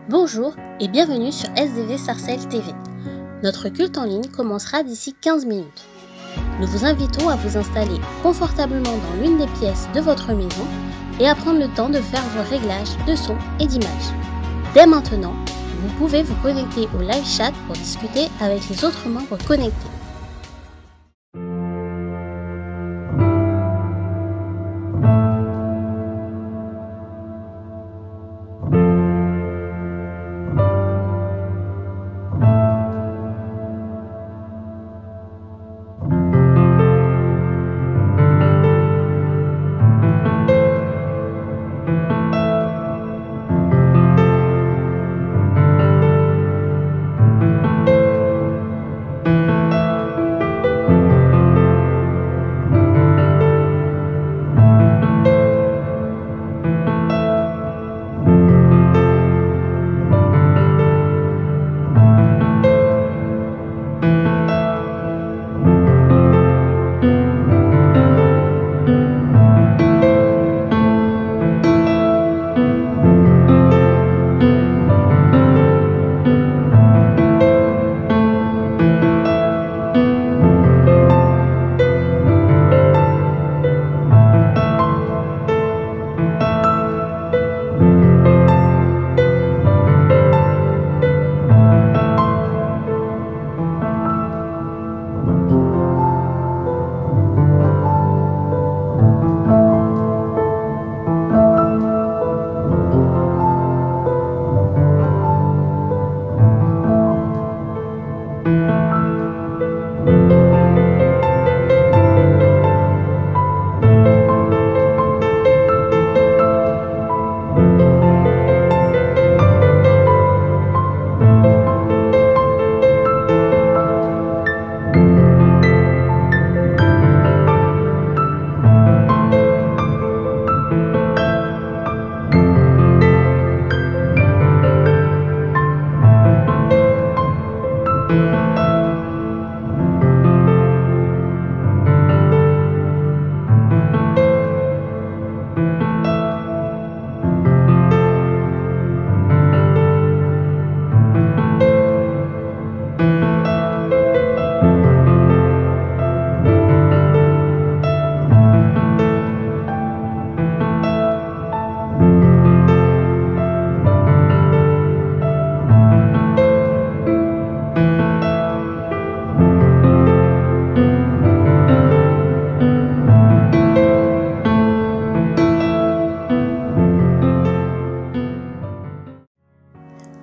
Bonjour et bienvenue sur SDV Sarcelles TV. Notre culte en ligne commencera d'ici 15 minutes. Nous vous invitons à vous installer confortablement dans l'une des pièces de votre maison et à prendre le temps de faire vos réglages de son et d'image. Dès maintenant, vous pouvez vous connecter au live chat pour discuter avec les autres membres connectés.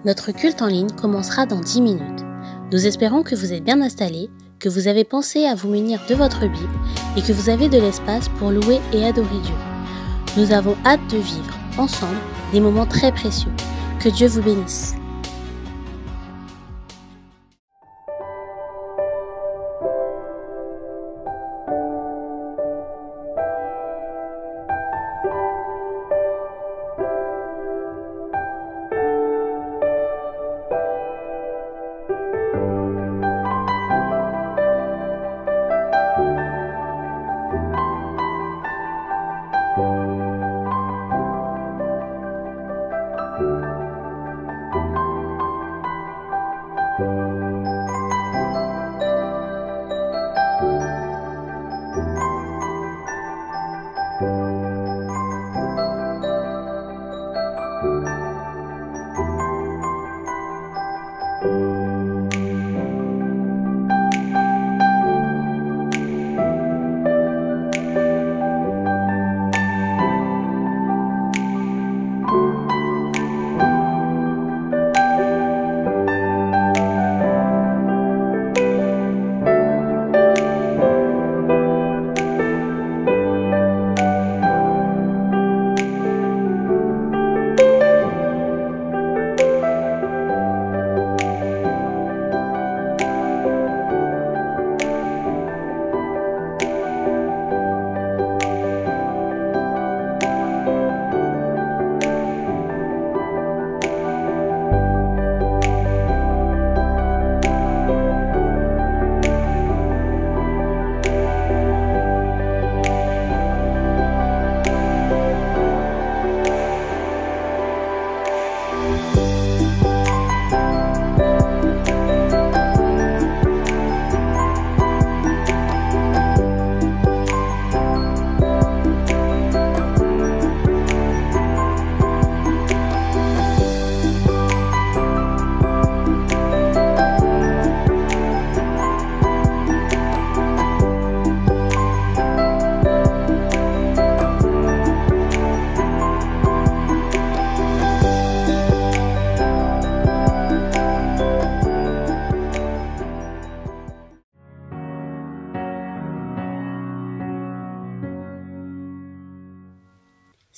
Notre culte en ligne commencera dans 10 minutes. Nous espérons que vous êtes bien installés, que vous avez pensé à vous munir de votre Bible et que vous avez de l'espace pour louer et adorer Dieu. Nous avons hâte de vivre ensemble des moments très précieux. Que Dieu vous bénisse.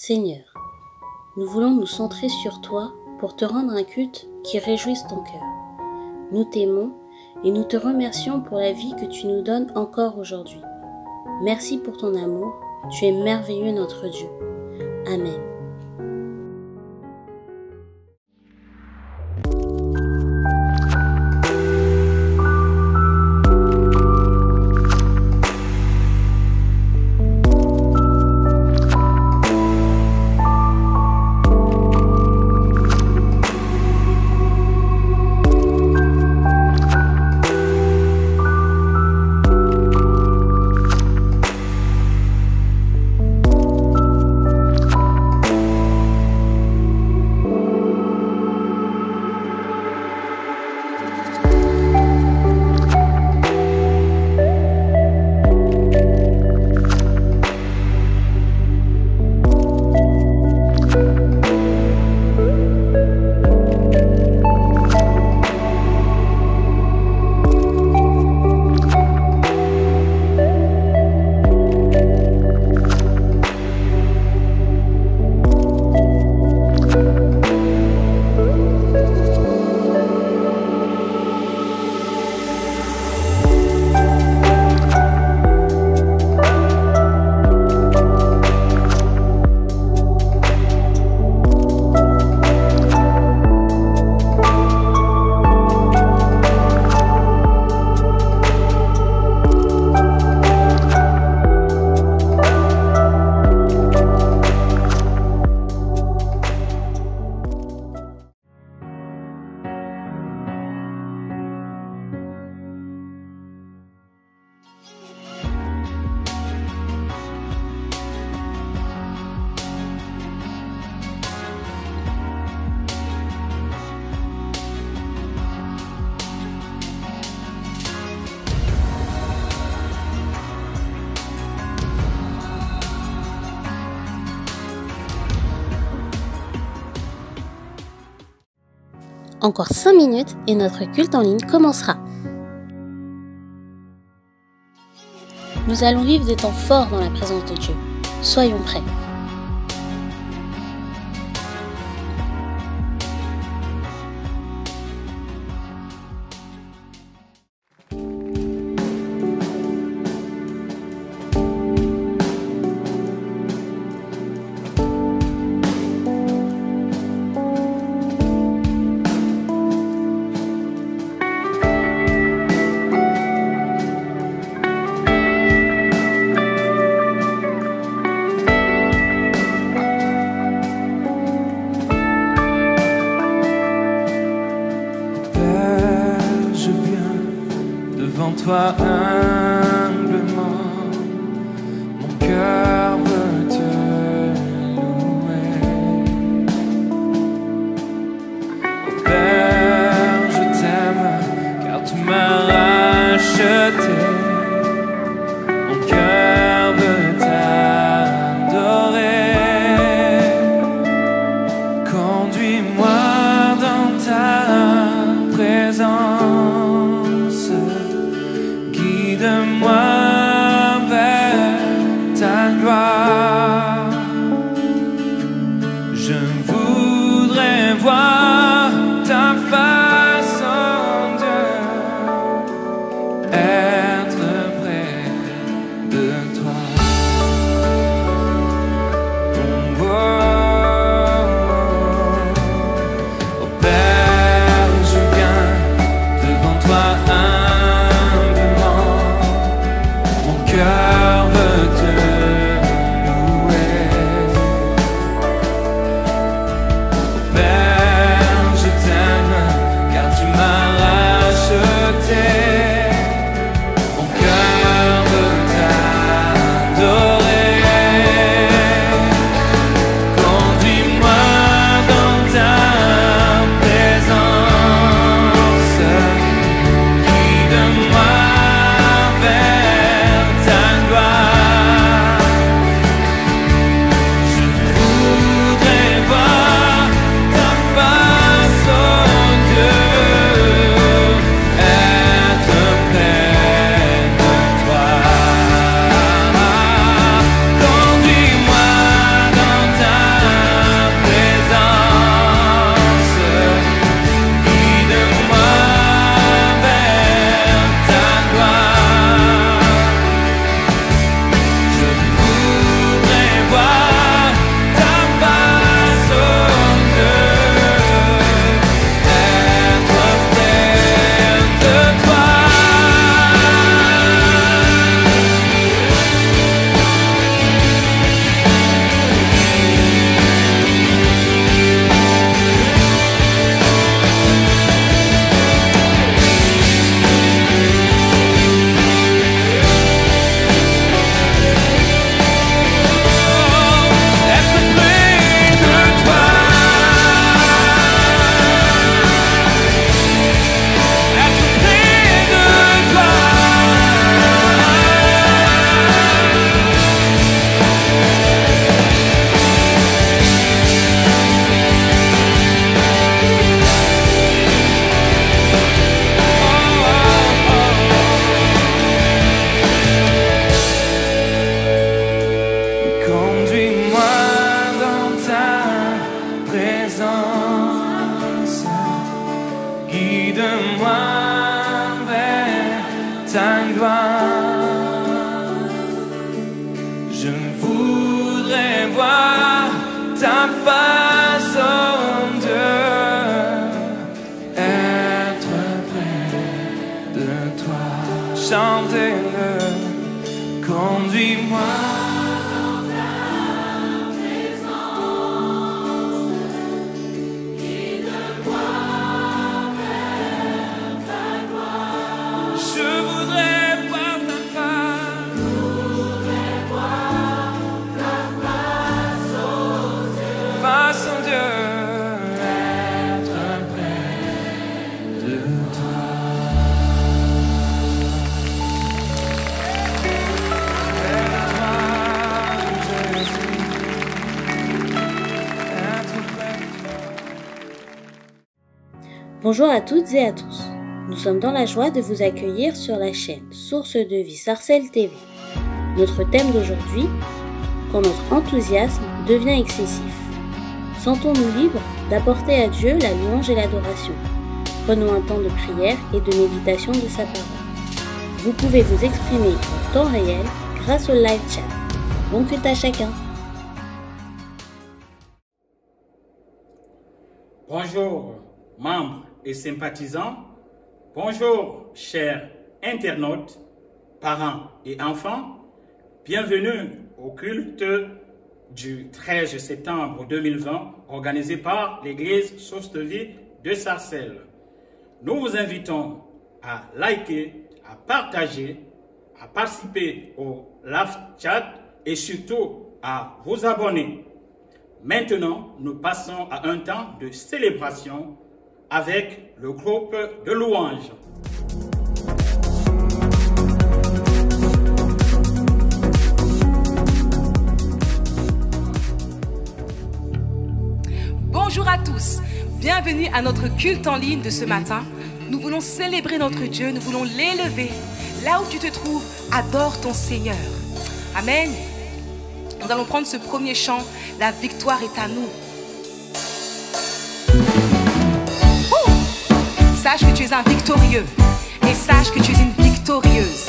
Seigneur, nous voulons nous centrer sur toi pour te rendre un culte qui réjouisse ton cœur. Nous t'aimons et nous te remercions pour la vie que tu nous donnes encore aujourd'hui. Merci pour ton amour, tu es merveilleux notre Dieu. Amen. Encore 5 minutes et notre culte en ligne commencera. Nous allons vivre des temps forts dans la présence de Dieu. Soyons prêts. Toi humblement, mon cœur veut te louer. Oh Père, je t'aime, car tu m'as racheté. Mon cœur veut t'adorer. Conduis-moi dans ta présence. Guide-moi vers ta gloire. Je voudrais voir ta face, oh Dieu, être près de toi. Oh, oh, oh. Oh, Père, je t'aime, car tu m'as racheté. Mon cœur veut t'adorer. Conduis-moi dans ta présence. Guide-moi vers ta gloire. Je voudrais voir ta face, oh Dieu, être près de toi. Oh, oh, oh. Oh, Père, je t'aime, car tu m'as racheté. Mon cœur veut t'adorer. Conduis-moi dans ta présence. Guide-moi vers ta gloire. Je voudrais voir ta face, oh Dieu, être près de toi. Oh, oh, oh. de moi vers ta gloire. Je voudrais voir ta face, oh Dieu, être près de toi. Chantez-le, conduis-moi. Bonjour à toutes et à tous. Nous sommes dans la joie de vous accueillir sur la chaîne Source de Vie Sarcelles TV. Notre thème d'aujourd'hui, quand notre enthousiasme devient excessif. Sentons-nous libres d'apporter à Dieu la louange et l'adoration. Prenons un temps de prière et de méditation de sa parole. Vous pouvez vous exprimer en temps réel grâce au live chat. Bon culte à chacun. Bonjour, membres et sympathisants. Bonjour, chers internautes, parents et enfants. Bienvenue au culte du 13 septembre 2020 organisé par l'Église Source de Vie de Sarcelles. Nous vous invitons à liker, à partager, à participer au live chat et surtout à vous abonner. Maintenant, nous passons à un temps de célébration avec le groupe de louanges. Bonjour à tous, bienvenue à notre culte en ligne de ce matin. Nous voulons célébrer notre Dieu, nous voulons l'élever. Là où tu te trouves, adore ton Seigneur. Amen. Nous allons prendre ce premier chant, la victoire est à nous. Sache que tu es un victorieux et sache que tu es une victorieuse.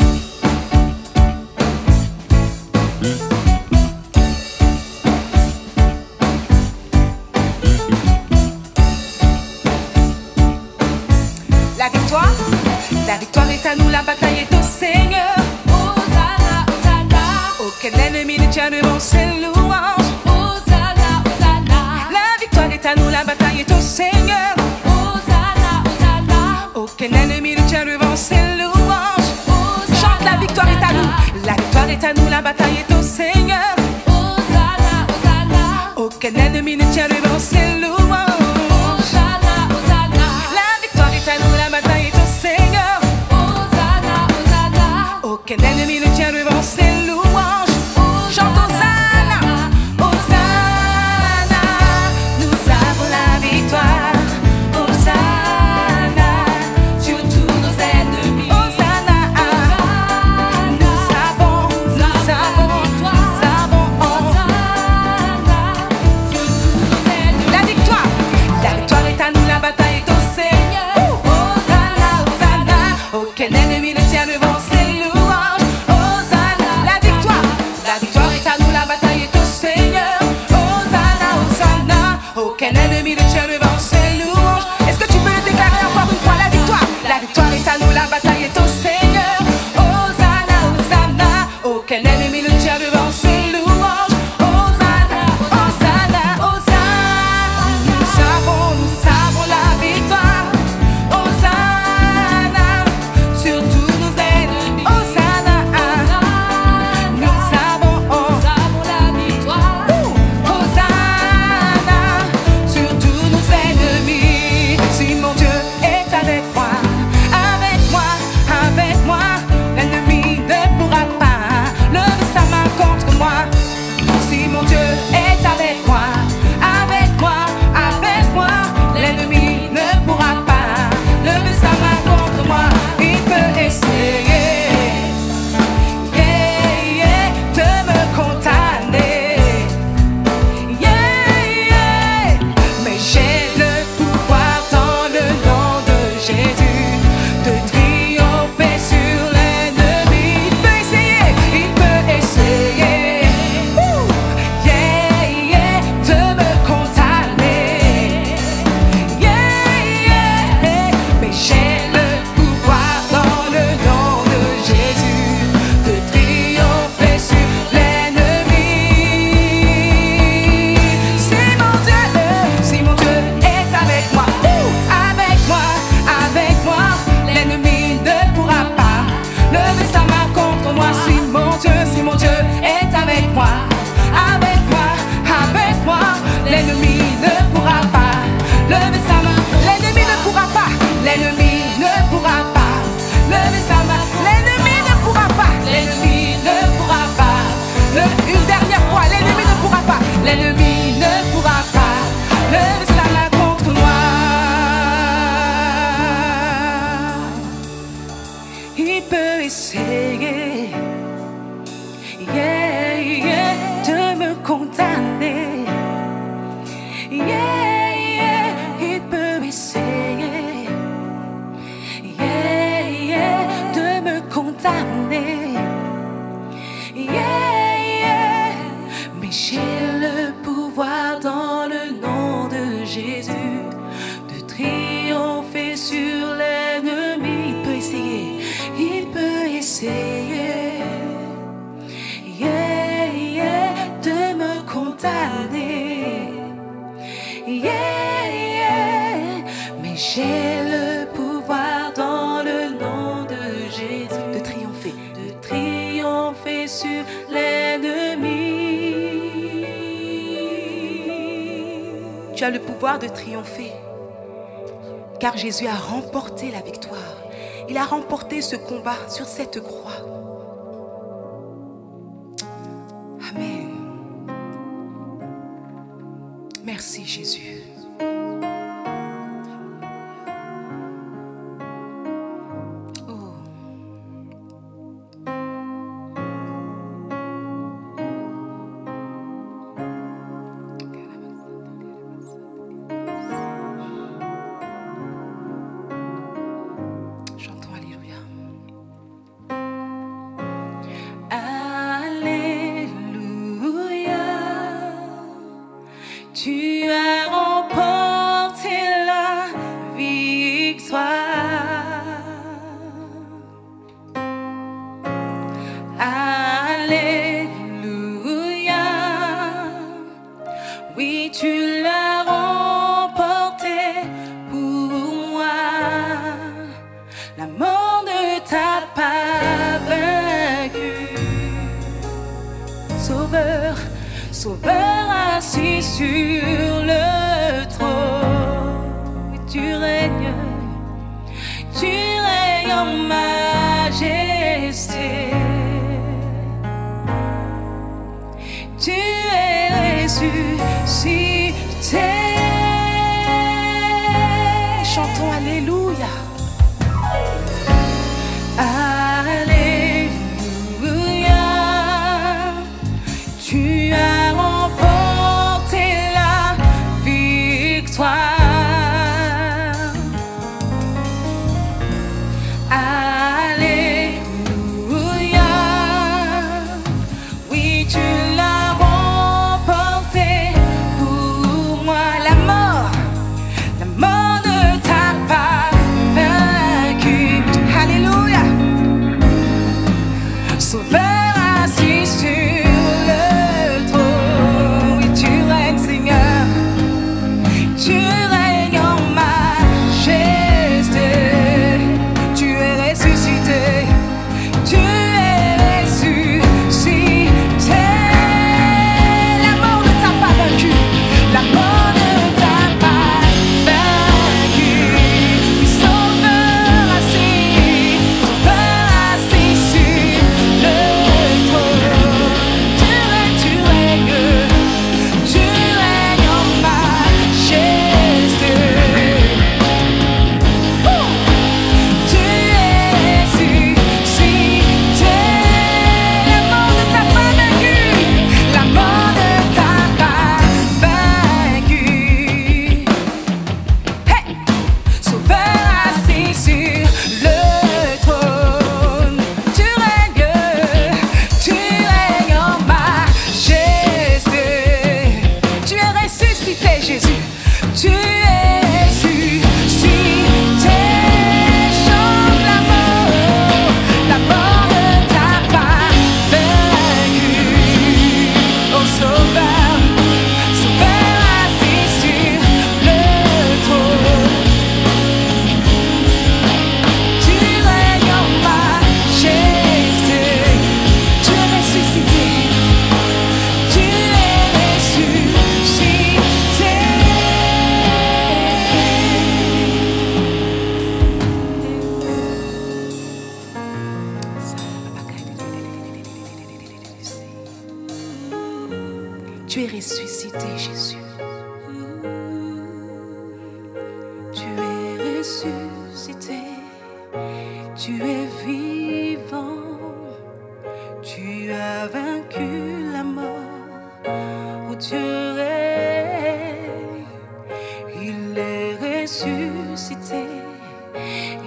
La victoire est à nous, la bataille est au Seigneur. Hosanna, Hosanna. Aucun ennemi ne tient devant ses louanges. Hosanna, Hosanna. La victoire est à nous, la bataille est au Seigneur. Hosanna, Hosanna. Aucun ennemi ne tient devant ses louanges. Hosanna, chante, la victoire est à nous. La victoire est à nous, la bataille est au Seigneur. Hosanna, Hosanna. Aucun ennemi ne tient devant ses louanges. Aucun ennemi ne tient devant ses louanges. Chante Hosanna, Hosanna. Nous avons la victoire. Hosanna sur tous nos ennemis. Hosanna, nous avons Hosanna sur tous nos ennemis. La victoire est à nous, la bataille est au Seigneur. Hosanna, Hosanna. Aucun ennemi ne tient devant ses louanges. Aucun ennemi ne tient devant ses louanges. Est-ce que tu peux le déclarer encore une fois? La victoire est à nous, la bataille est au Seigneur. Hosanna, Hosanna. Aucun ennemi ne tient devant ses louanges. Hosanna, Hosanna, Hosanna. Nous savons la victoire. essayer, yeah, yeah, de me condamner. Yeah, yeah, il peut essayer, yeah, yeah, de me condamner. Yeah, yeah, mais j'ai le pouvoir dans le nom de Jésus de triompher sur l'ennemi. Il peut essayer, il peut essayer, yeah, yeah, de me condamner. Yeah, yeah, mais j'ai le pouvoir dans le nom de Jésus de triompher sur l'ennemi. Tu as le pouvoir de triompher, car Jésus a remporté la victoire. Il a remporté ce combat sur cette croix. Amen. Merci Jésus. Chantons Alléluia. Alléluia. Tu as remporté la victoire. Alléluia. Oui, tu l'as remporté pour moi. La mort ne t'a pas vaincu. Sauveur, Sauveur assis sur le trône. Et tu règnes en majesté. Tu es ressuscité. Chantons Alléluia. Alléluia. Tu as remporté la victoire. Alléluia. Oui, tu l'as remporté pour moi. La mort ne t'a pas vaincu. Alléluia. Sauveur assis sur le trône. Oui, tu règnes, Seigneur. Tu règnes en majesté. Tu es ressuscité. Tu es ressuscité. La mort ne t'a pas vaincu. La mort ne t'a pas vaincu. Sauveur assis sur le trône. Tu règnes en majesté. Tu es ressuscité. La mort ne t'a pas vaincu. La mort ne t'a pas vaincu. Hey! Sauveur assis sur le trône. Tu règnes en majesté. Tu es ressuscité, Jésus. Tu es ressuscité. Chante la mort ne t'a pas vaincu. Oh Sauveur, Sauveur assis sur le trône. Tu règnes en majesté. Tu es ressuscité. Tu es ressuscité. Tu es ressuscité, Jésus. Tu es ressuscité. Tu es vivant. tu as vaincu la mort, ô Dieu règne. Il est ressuscité,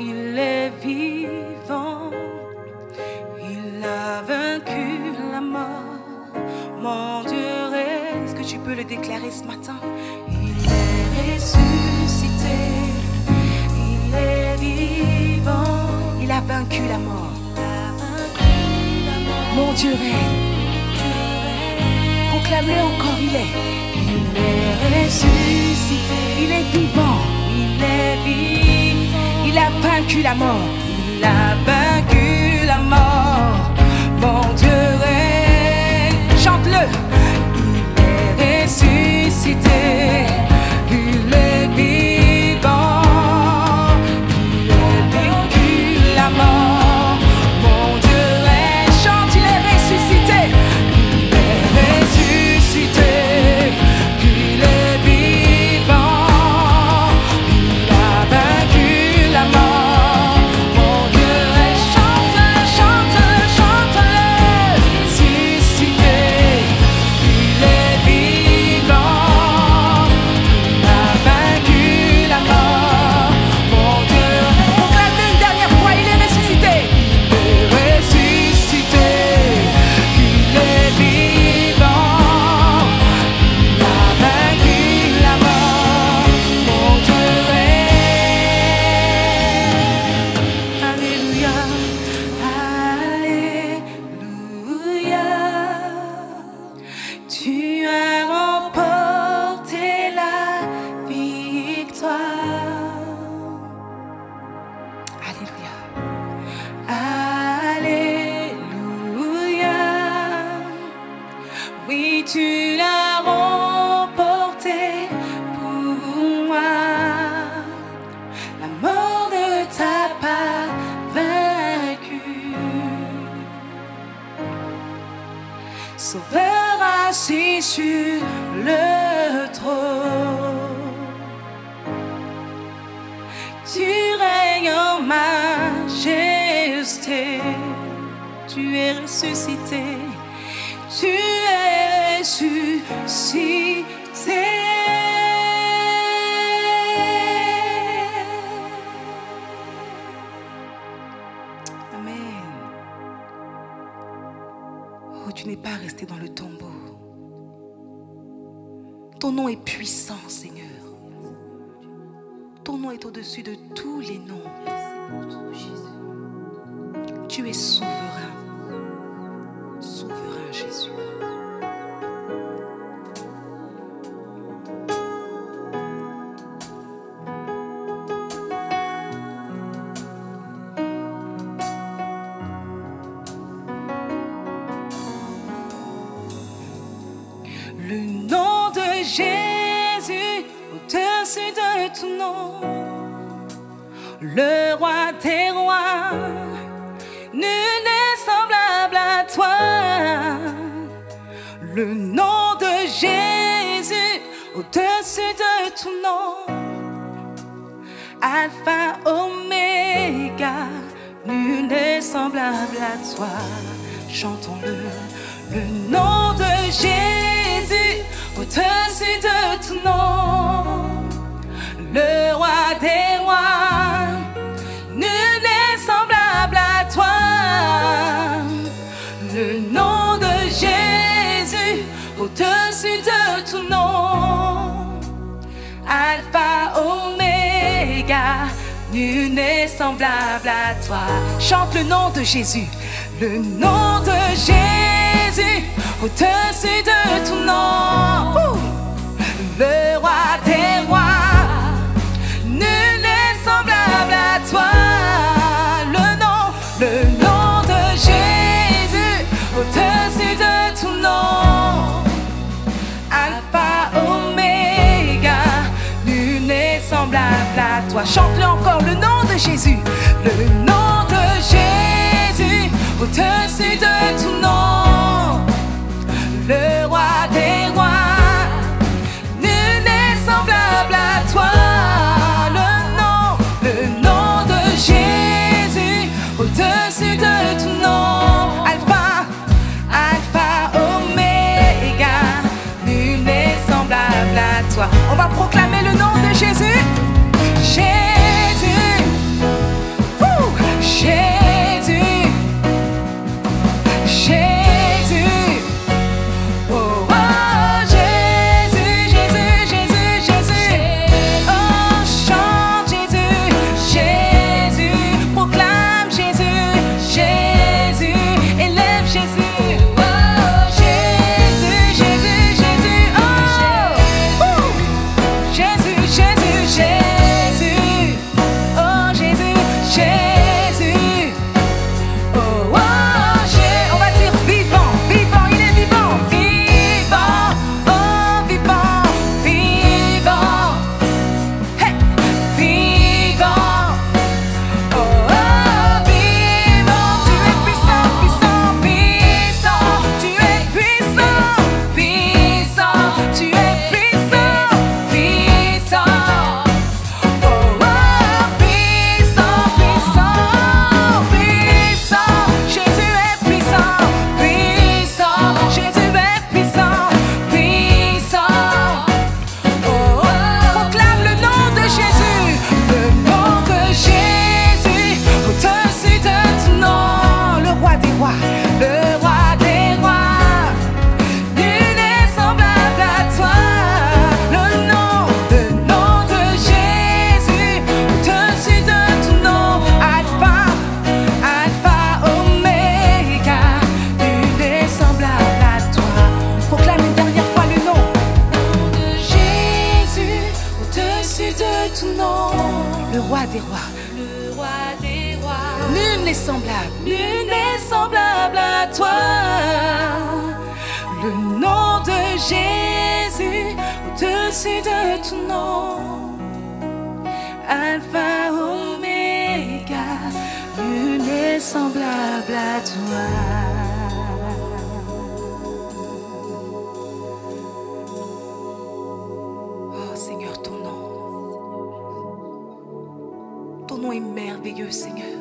il est vivant, il a vaincu la mort, mon Dieu règne. Est-ce que tu peux le déclarer ce matin? Il est ressuscité, il est vivant, il a vaincu la mort. Mon Dieu règne, proclame-le encore, il est ressuscité, il est vivant, il a vaincu la mort, il a vaincu la mort, mon Dieu règne, chante-le, il est ressuscité, il est vivant, il a vaincu la mort. Sauveur assis sur le trône, tu règnes en majesté, tu es ressuscité, tu es ressuscité. Tu n'es pas resté dans le tombeau. Ton nom est puissant, Seigneur. Ton nom est au-dessus de tous les noms. Tu es souverain. Souverain, Jésus. Le nom de Jésus au-dessus de tout nom, le roi des rois, nul n'est semblable à toi. Le nom de Jésus au-dessus de tout nom, Alpha, Oméga, nul n'est semblable à toi. Chantons-le, le nom de Jésus au-dessus de tout nom, le roi des rois, nul n'est semblable à toi. Le nom de Jésus au-dessus de tout nom, Alpha, Oméga, nul n'est semblable à toi. Chante le nom de Jésus, le nom de Jésus au-dessus de tout nom. Le roi des rois, nul n'est semblable à toi. Le nom de Jésus au-dessus de tout nom, Alpha, Oméga, nul n'est semblable à toi. Chante-le encore, le nom de Jésus, le nom de Jésus au-dessus de tout nom, le roi des rois, nul n'est semblable à toi. Le nom de Jésus au-dessus de tout nom, Alpha, roi des rois. le roi des rois. Nul n'est semblable à toi. Le nom de Jésus au-dessus de tout nom. Alpha, Oméga, nul n'est semblable à toi. Oh Seigneur, ton nom est merveilleux, Seigneur.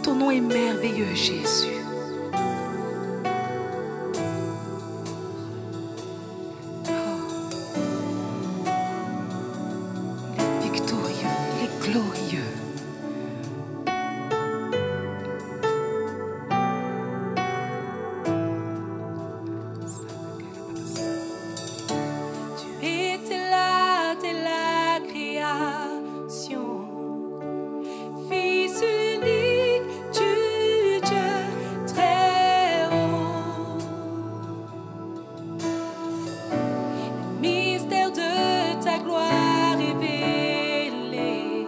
Ton nom est merveilleux, Jésus. Glorieux. Tu étais là dès la création, Fils unique du Dieu très haut. Le mystère de ta gloire révélé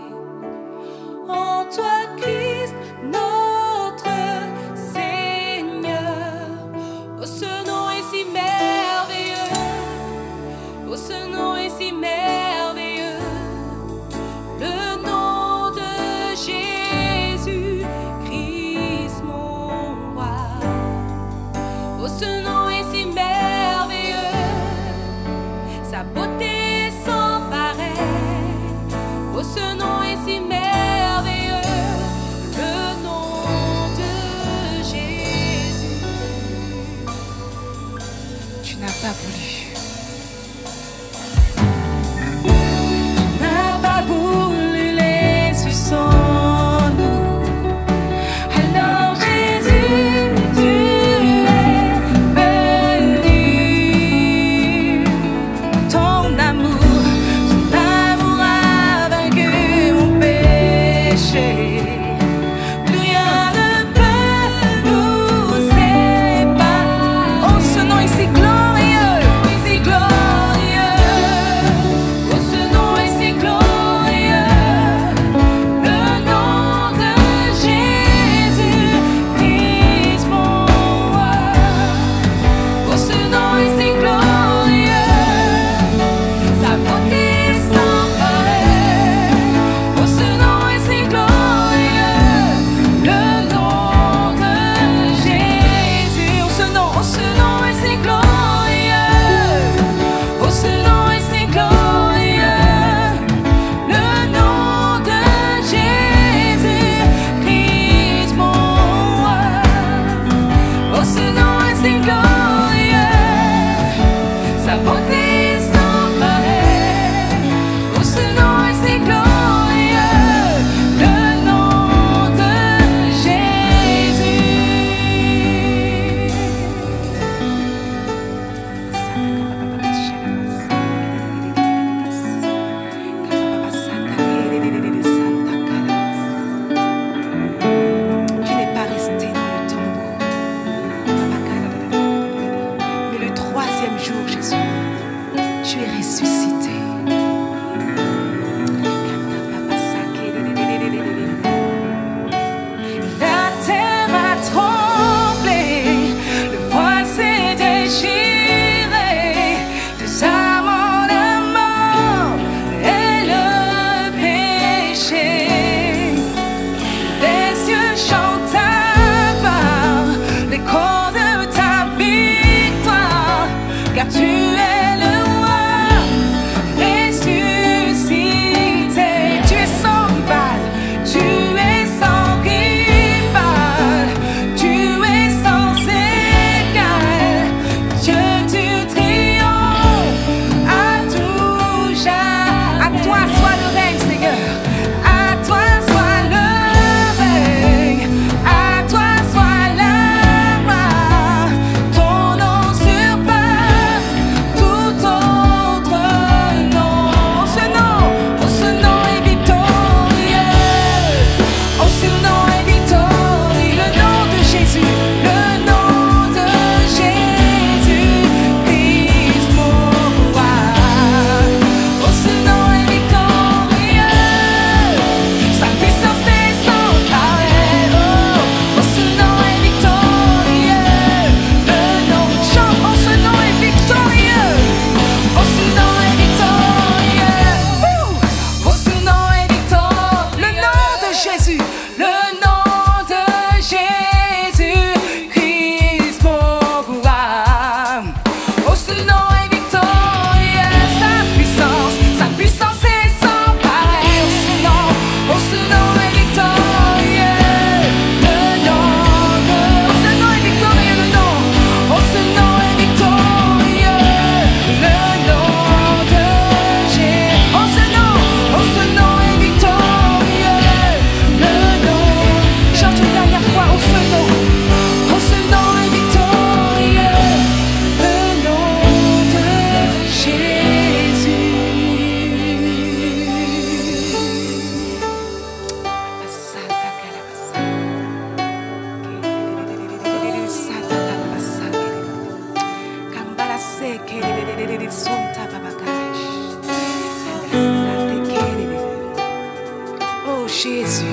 Jésus,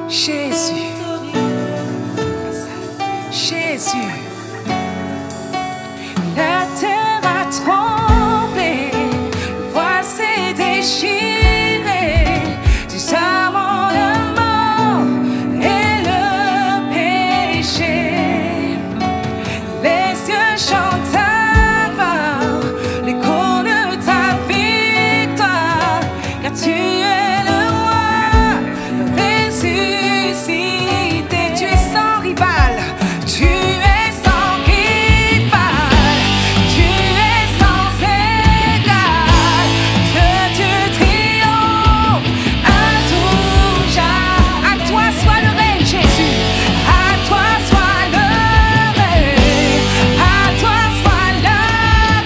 Jésus, Jésus. La terre a tremblé, le voile s'est déchiré, du savant de mort et le péché. Les cieux chantent alors l'écho de ta victoire, car tu es le roi ressuscité. Tu es sans rival, tu es sans rival, tu es sans égal. Dieu triomphe à tout jamais. À toi soit le règne, Jésus. À toi soit le règne. À toi soit la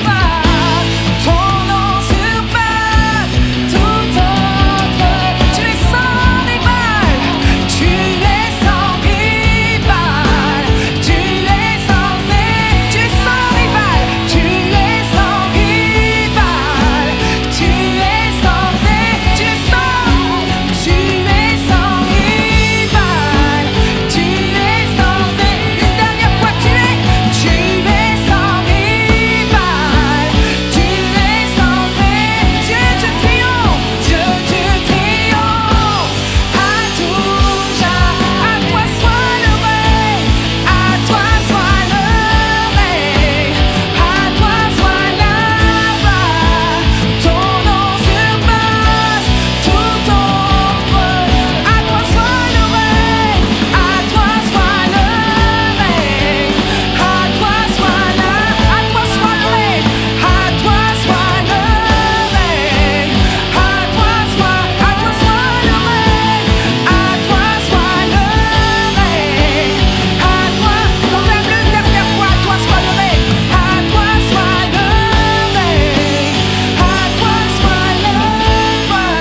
gloire. Ton nom surpasse tout autre. Tu es sans rival, tu es sans rival, tu es sans rival, tu es sans rival, tu es sans rival, tu es sans tu es sans rival, tu es sans une dernière fois tu es sans rival, tu es sans Dieu triomphe, Dieu triomphe à tout jamais. À toi soit le règne, à toi soit le règne, à toi soit la gloire. Ton nom surpasse tout autre. À toi soit le règne, à toi soit le règne, à toi soit la, à toi soit le règne, à toi soit le règne, à toi soit le règne, à toi soit le règne, à toi, proclame-le une dernière fois, à toi soit le règne, à toi soit le règne, à toi soit la gloire.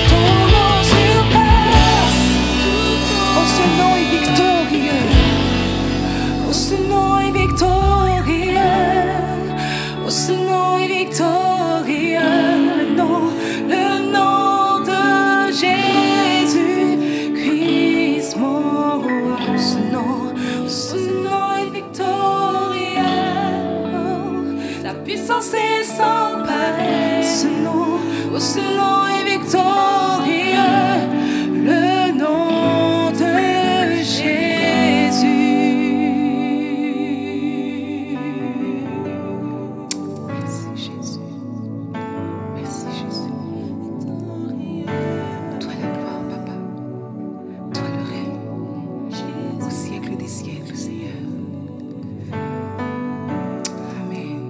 Ton nom surpasse tout. Oh, ce nom est victorieux. Oh, ce nom est victorieux. Oh, ce nom est victorieux. Le nom de Jésus-Christ, mon roi. Ce nom est victorieux. Sa puissance est sans pareil. Ce nom est victorieux. Le nom de Jésus. Merci Jésus. Merci Jésus. Toi la gloire, Papa. Toi le règne. Au siècle des siècles, Seigneur. Amen.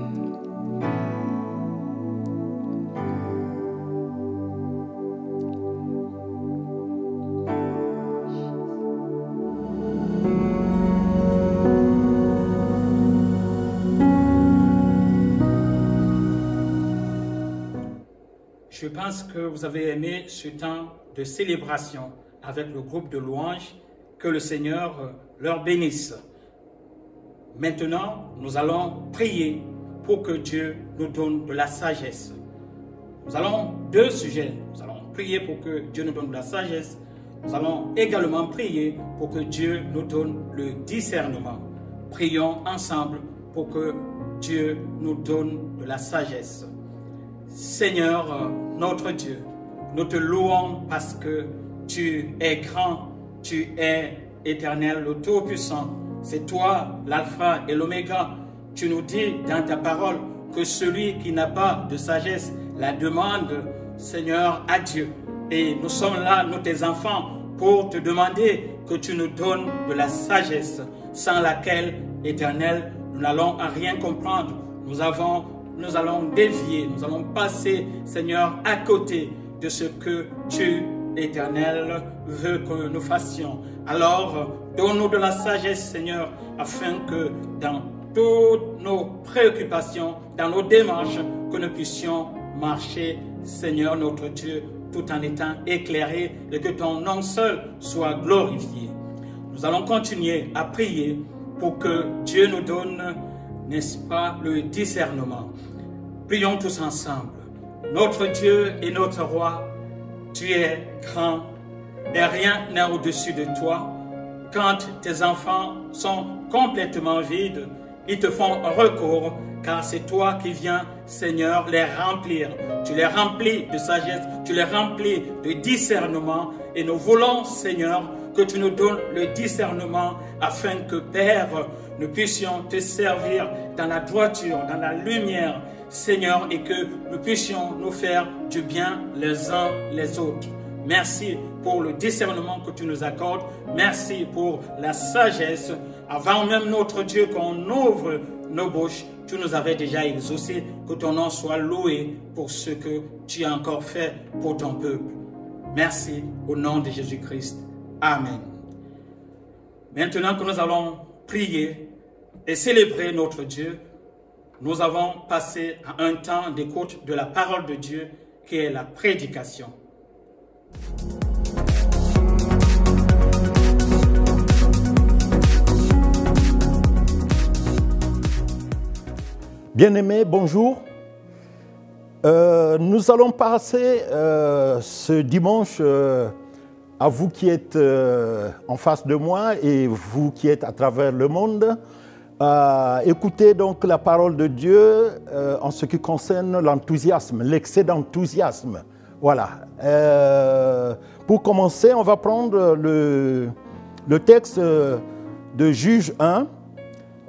Je pense que vous avez aimé ce temps de célébration avec le groupe de louanges. Que le Seigneur leur bénisse. Maintenant, nous allons prier pour que Dieu nous donne de la sagesse. Nous allons deux sujets. Nous allons prier pour que Dieu nous donne de la sagesse. Nous allons également prier pour que Dieu nous donne le discernement. Prions ensemble pour que Dieu nous donne de la sagesse. Seigneur, notre Dieu, nous te louons parce que tu es grand, tu es éternel, le Tout-Puissant. C'est toi l'alpha et l'oméga. Tu nous dis dans ta parole que celui qui n'a pas de sagesse la demande, Seigneur, à Dieu. Et nous sommes là, nous tes enfants, pour te demander que tu nous donnes de la sagesse, sans laquelle, Éternel, nous n'allons à rien comprendre. Nous allons dévier, nous allons passer, Seigneur, à côté de ce que tu, Éternel, veux que nous fassions. Alors, donne-nous de la sagesse, Seigneur, afin que dans toutes nos préoccupations, dans nos démarches, que nous puissions marcher, Seigneur notre Dieu, tout en étant éclairés et que ton nom seul soit glorifié. Nous allons continuer à prier pour que Dieu nous donne, n'est-ce pas, le discernement. Prions tous ensemble. Notre Dieu et notre Roi, tu es grand et rien n'est au-dessus de toi. Quand tes enfants sont complètement vides, ils te font recours, car c'est toi qui viens, Seigneur, les remplir. Tu les remplis de sagesse, tu les remplis de discernement. Et nous voulons, Seigneur, que tu nous donnes le discernement afin que, Père, nous puissions te servir dans la droiture, dans la lumière, Seigneur, et que nous puissions nous faire du bien les uns les autres. Merci pour le discernement que tu nous accordes. Merci pour la sagesse. Avant même, notre Dieu, qu'on ouvre nos bouches, tu nous avais déjà exaucé. Que ton nom soit loué pour ce que tu as encore fait pour ton peuple. Merci au nom de Jésus-Christ. Amen. Maintenant que nous allons prier et célébrer notre Dieu, nous avons passé à un temps d'écoute de la parole de Dieu qui est la prédication. Bien-aimés, bonjour. Nous allons passer ce dimanche à vous qui êtes en face de moi et vous qui êtes à travers le monde. Écoutez donc la parole de Dieu en ce qui concerne l'enthousiasme, l'excès d'enthousiasme. Voilà. Pour commencer, on va prendre le texte de Juge 1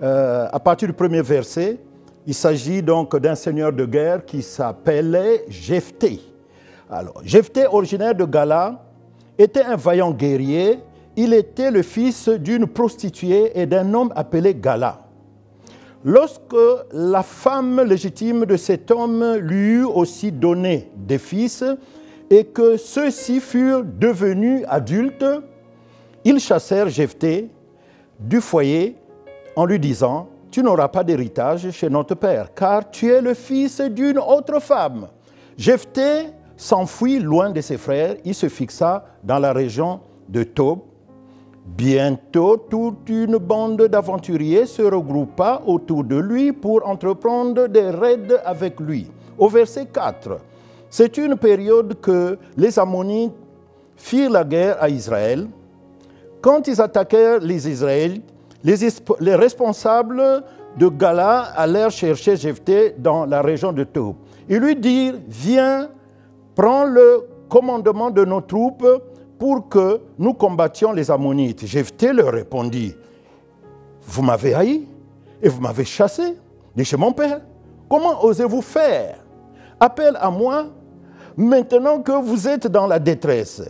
à partir du premier verset. Il s'agit donc d'un seigneur de guerre qui s'appelait Jephthé. Alors, Jephthé, originaire de Gala, était un vaillant guerrier. Il était le fils d'une prostituée et d'un homme appelé Gala. Lorsque la femme légitime de cet homme lui eut aussi donné des fils et que ceux-ci furent devenus adultes, ils chassèrent Jephthé du foyer en lui disant: « Tu n'auras pas d'héritage chez notre père, car tu es le fils d'une autre femme. » Jephthé s'enfuit loin de ses frères. Il se fixa dans la région de Tob. Bientôt, toute une bande d'aventuriers se regroupa autour de lui pour entreprendre des raids avec lui. Au verset 4, c'est une période que les Ammonites firent la guerre à Israël. Quand ils attaquèrent les Israélites, les responsables de Gala allèrent chercher Jephthé dans la région de Tob. Ils lui dirent: « Viens, prends le commandement de nos troupes pour que nous combattions les Ammonites. » Jephthé leur répondit: « Vous m'avez haï et vous m'avez chassé de chez mon père. Comment osez-vous faire appel à moi maintenant que vous êtes dans la détresse ?»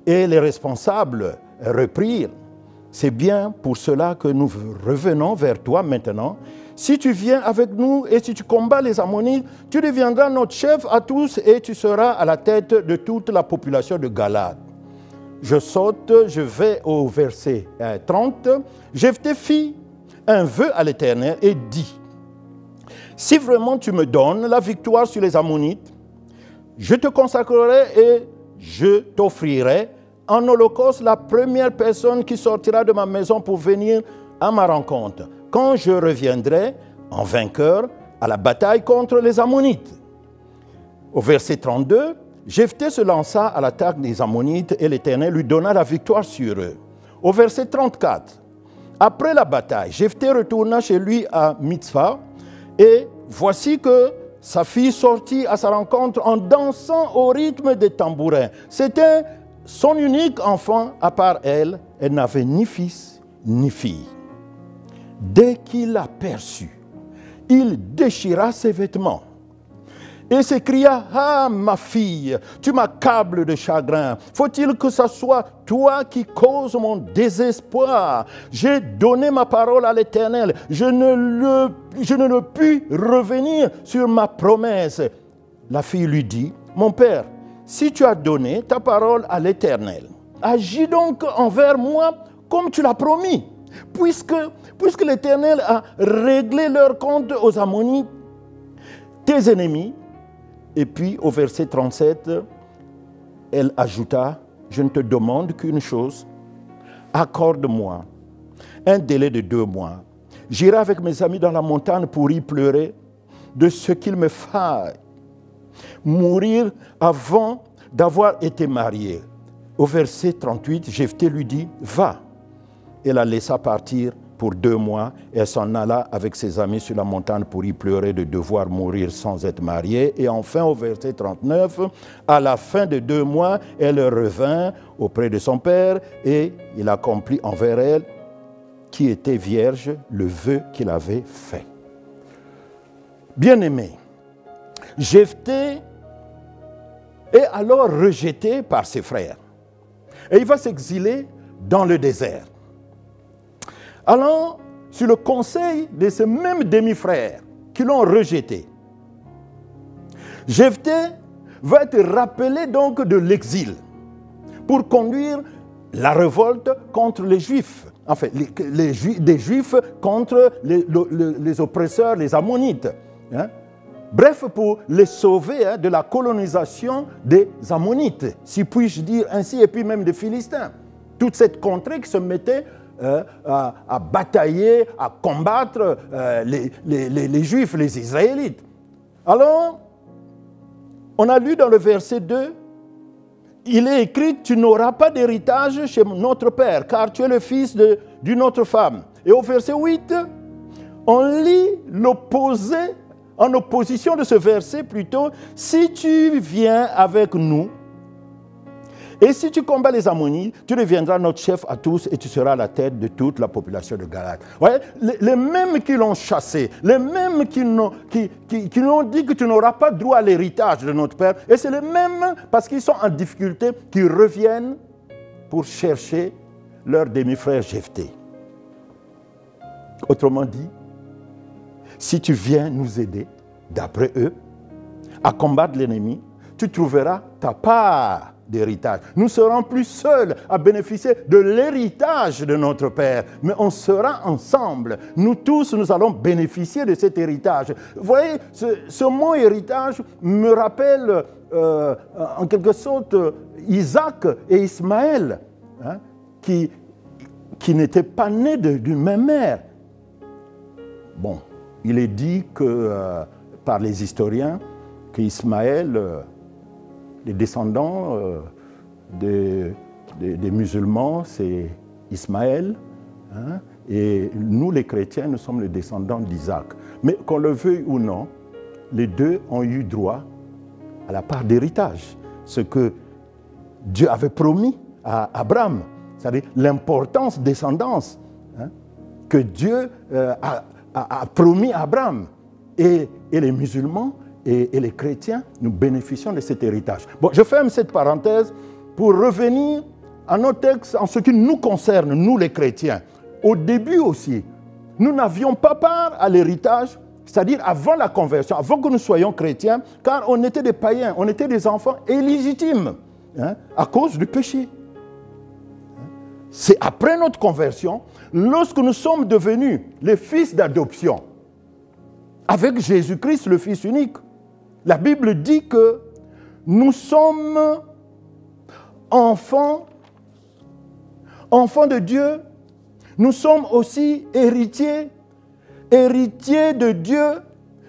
Et les responsables reprirent: « C'est bien pour cela que nous revenons vers toi maintenant. Si tu viens avec nous et si tu combats les Ammonites, tu deviendras notre chef à tous et tu seras à la tête de toute la population de Galade. » Je saute, je vais au verset 30. Jephthé fit un vœu à l'Éternel et dit: « Si vraiment tu me donnes la victoire sur les Ammonites, je te consacrerai et je t'offrirai en holocauste la première personne qui sortira de ma maison pour venir à ma rencontre, quand je reviendrai en vainqueur à la bataille contre les Ammonites. » Au verset 32, Jephthé se lança à l'attaque des Ammonites et l'Éternel lui donna la victoire sur eux. Au verset 34, après la bataille, Jephthé retourna chez lui à Mitzpha et voici que sa fille sortit à sa rencontre en dansant au rythme des tambourins. C'était son unique enfant à part elle. Elle n'avait ni fils ni fille. Dès qu'il l'aperçut, il déchira ses vêtements et s'écria: « Ah, ma fille, tu m'accables de chagrin. Faut-il que ce soit toi qui causes mon désespoir? J'ai donné ma parole à l'Éternel. Je ne puis revenir sur ma promesse. » La fille lui dit: « Mon père, si tu as donné ta parole à l'Éternel, agis donc envers moi comme tu l'as promis. Puisque l'Éternel a réglé leur compte aux Ammonites, tes ennemis. » Et puis au verset 37, elle ajouta: « Je ne te demande qu'une chose, accorde-moi un délai de 2 mois. J'irai avec mes amis dans la montagne pour y pleurer de ce qu'il me faille mourir avant d'avoir été mariée. Au verset 38, Jephthé lui dit, « Va !» Et la laissa partir pour 2 mois, et elle s'en alla avec ses amis sur la montagne pour y pleurer de devoir mourir sans être mariée. Et enfin, au verset 39, à la fin de 2 mois, elle revint auprès de son père et il accomplit envers elle, qui était vierge, le vœu qu'il avait fait. Bien-aimé, Jephthé est alors rejeté par ses frères et il va s'exiler dans le désert. Alors, sur le conseil de ces mêmes demi-frères qui l'ont rejeté, Jephthé va être rappelé donc de l'exil pour conduire la révolte contre les Juifs, enfin des Juifs contre les oppresseurs, les Ammonites. Hein? Bref, pour les sauver de la colonisation des Ammonites, si puis-je dire ainsi, et puis même des Philistins. Toute cette contrée qui se mettait à batailler, à combattre les Juifs, les Israélites. Alors, on a lu dans le verset 2, il est écrit, tu n'auras pas d'héritage chez notre père, car tu es le fils d'une autre femme. Et au verset 8, on lit l'opposé, en opposition de ce verset plutôt, si tu viens avec nous, et si tu combats les Ammonites, tu deviendras notre chef à tous et tu seras la tête de toute la population de Galate. Voyez, les mêmes qui l'ont chassé, les mêmes qui l'ont dit que tu n'auras pas droit à l'héritage de notre père, et c'est les mêmes, parce qu'ils sont en difficulté, qui reviennent pour chercher leur demi-frère Jephthé. Autrement dit, si tu viens nous aider, d'après eux, à combattre l'ennemi, tu trouveras ta part d'héritage. Nous serons plus seuls à bénéficier de l'héritage de notre Père, mais on sera ensemble. Nous tous, nous allons bénéficier de cet héritage. Vous voyez, ce mot héritage me rappelle en quelque sorte Isaac et Ismaël, hein, qui n'étaient pas nés d'une même mère. Bon, il est dit que par les historiens qu'Ismaël, les descendants des musulmans, c'est Ismaël, hein, et nous les chrétiens, nous sommes les descendants d'Isaac. Mais qu'on le veuille ou non, les deux ont eu droit à la part d'héritage, ce que Dieu avait promis à Abraham, c'est-à-dire l'importance descendance, hein, que Dieu a promis à Abraham. Et les musulmans et les chrétiens, nous bénéficions de cet héritage. Bon, je ferme cette parenthèse pour revenir à nos textes en ce qui nous concerne, nous les chrétiens. Au début aussi, nous n'avions pas part à l'héritage, c'est-à-dire avant la conversion, avant que nous soyons chrétiens, car on était des païens, on était des enfants illégitimes, hein, à cause du péché. C'est après notre conversion, lorsque nous sommes devenus les fils d'adoption, avec Jésus-Christ, le Fils unique, la Bible dit que nous sommes enfants de Dieu. Nous sommes aussi héritiers de Dieu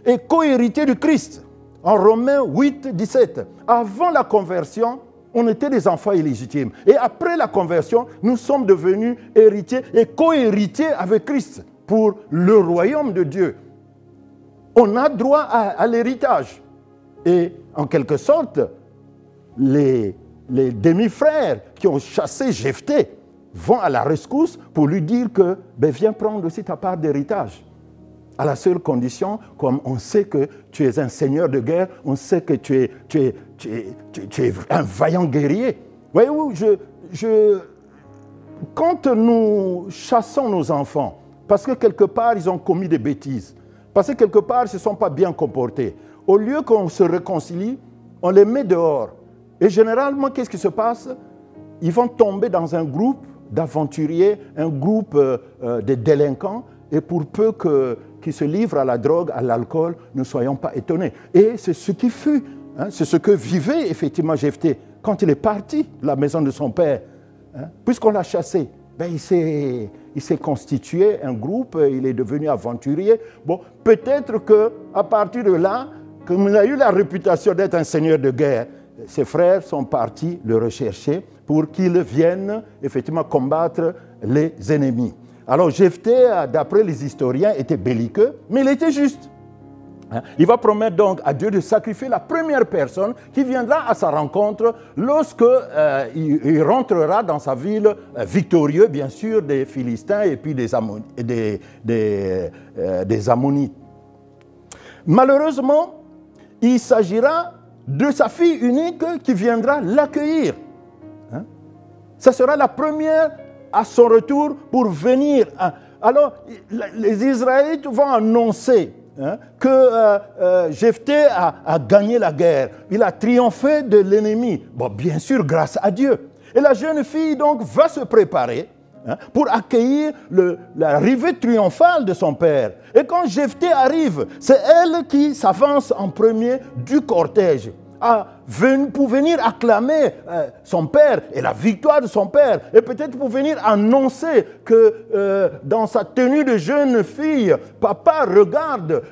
et co-héritiers du Christ. En Romains 8, 17. Avant la conversion, on était des enfants illégitimes. Et après la conversion, nous sommes devenus héritiers et co-héritiers avec Christ pour le royaume de Dieu. On a droit à l'héritage. Et en quelque sorte, les demi-frères qui ont chassé Jephthé vont à la rescousse pour lui dire que viens prendre aussi ta part d'héritage. À la seule condition, comme on sait que tu es un seigneur de guerre, on sait que tu es un vaillant guerrier. Voyez-vous, quand nous chassons nos enfants, parce que quelque part ils ont commis des bêtises, parce que quelque part ils ne se sont pas bien comportés, au lieu qu'on se réconcilie, on les met dehors. Et généralement, qu'est-ce qui se passe? Ils vont tomber dans un groupe d'aventuriers, un groupe de délinquants, et pour peu qu'ils se livrent à la drogue, à l'alcool, ne soyons pas étonnés. Et c'est ce qui fut, hein, c'est ce que vivait effectivement Jephthé quand il est parti de la maison de son père. Hein, puisqu'on l'a chassé, il s'est constitué un groupe, il est devenu aventurier. Bon, peut-être qu'à partir de là, comme il a eu la réputation d'être un seigneur de guerre, ses frères sont partis le rechercher pour qu'il vienne effectivement combattre les ennemis. Alors Jephthé, d'après les historiens, était belliqueux, mais il était juste. Il va promettre donc à Dieu de sacrifier la première personne qui viendra à sa rencontre lorsque il rentrera dans sa ville victorieux, bien sûr, des Philistins et puis des Ammonites. Malheureusement, il s'agira de sa fille unique qui viendra l'accueillir. Ça sera la première à son retour pour venir. Alors, les Israélites vont annoncer que Jephthé a gagné la guerre. Il a triomphé de l'ennemi. Bon, bien sûr, grâce à Dieu. Et la jeune fille, donc, va se préparer pour accueillir l'arrivée triomphale de son père. Et quand Jephthé arrive, c'est elle qui s'avance en premier du cortège pour venir acclamer son père et la victoire de son père. Et peut-être pour venir annoncer que dans sa tenue de jeune fille, papa, regarde,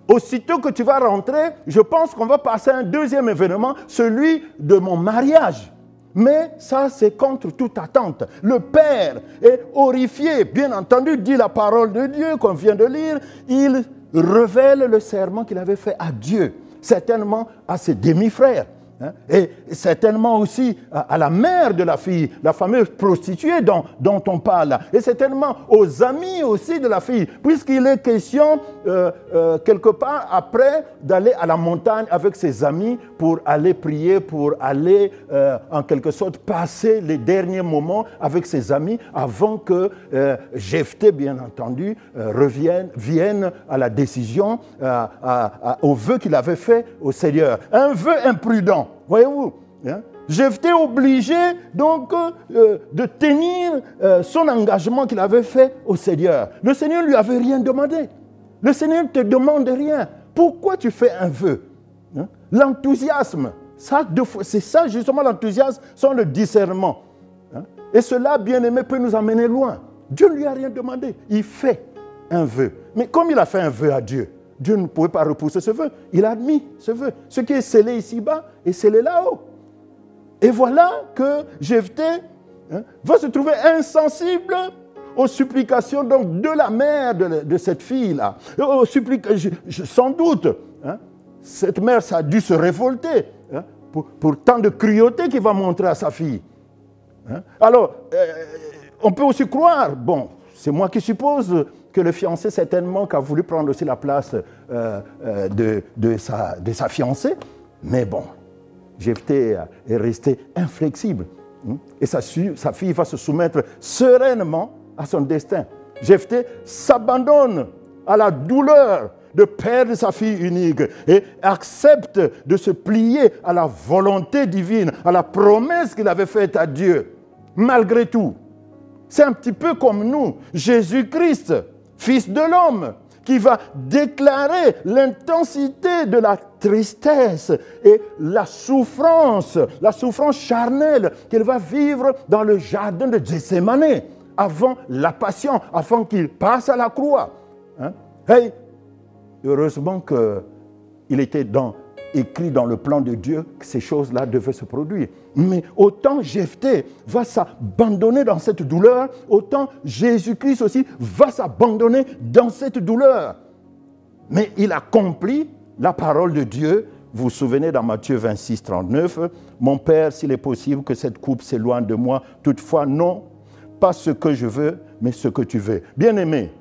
aussitôt que tu vas rentrer, je pense qu'on va passer à un deuxième événement, celui de mon mariage. Mais ça, c'est contre toute attente. Le père est horrifié. Bien entendu, dit la parole de Dieu qu'on vient de lire. Il révèle le serment qu'il avait fait à Dieu, certainement à ses demi-frères. Et certainement aussi à la mère de la fille, la fameuse prostituée dont on parle. Et certainement aux amis aussi de la fille, puisqu'il est question quelque part après d'aller à la montagne avec ses amis pour aller prier, pour aller en quelque sorte passer les derniers moments avec ses amis avant que Jephthé, bien entendu, vienne à la décision, au vœu qu'il avait fait au Seigneur. Un vœu imprudent. Voyez-vous, Jephthé est obligé donc de tenir son engagement qu'il avait fait au Seigneur. Le Seigneur ne lui avait rien demandé. Le Seigneur ne te demande rien. Pourquoi tu fais un vœu? L'enthousiasme, c'est ça justement l'enthousiasme, sans le discernement. Et cela, bien aimé, peut nous amener loin. Dieu ne lui a rien demandé. Il fait un vœu. Mais comme il a fait un vœu à Dieu, Dieu ne pouvait pas repousser ce vœu. Il a admis ce vœu. Ce qui est scellé ici-bas est scellé là-haut. Et voilà que Jephthé va se trouver insensible aux supplications donc, de la mère de cette fille-là. Sans doute, cette mère ça a dû se révolter pour tant de cruauté qu'il va montrer à sa fille. Alors, on peut aussi croire, bon, c'est moi qui suppose que le fiancé certainement a voulu prendre aussi la place de sa fiancée. Mais bon, Jephthé est resté inflexible. Et sa fille va se soumettre sereinement à son destin. Jephthé s'abandonne à la douleur de perdre sa fille unique et accepte de se plier à la volonté divine, à la promesse qu'il avait faite à Dieu. Malgré tout, c'est un petit peu comme nous, Jésus-Christ, Fils de l'homme, qui va déclarer l'intensité de la tristesse et la souffrance charnelle qu'il va vivre dans le jardin de Gethsémane avant la passion, avant qu'il passe à la croix. Hey, heureusement qu'il était écrit dans le plan de Dieu que ces choses-là devaient se produire. Mais autant Jephthé va s'abandonner dans cette douleur, autant Jésus-Christ aussi va s'abandonner dans cette douleur. Mais il accomplit la parole de Dieu. Vous vous souvenez dans Matthieu 26, 39, « Mon Père, s'il est possible que cette coupe s'éloigne de moi, toutefois non, pas ce que je veux, mais ce que tu veux. » Bien-aimés,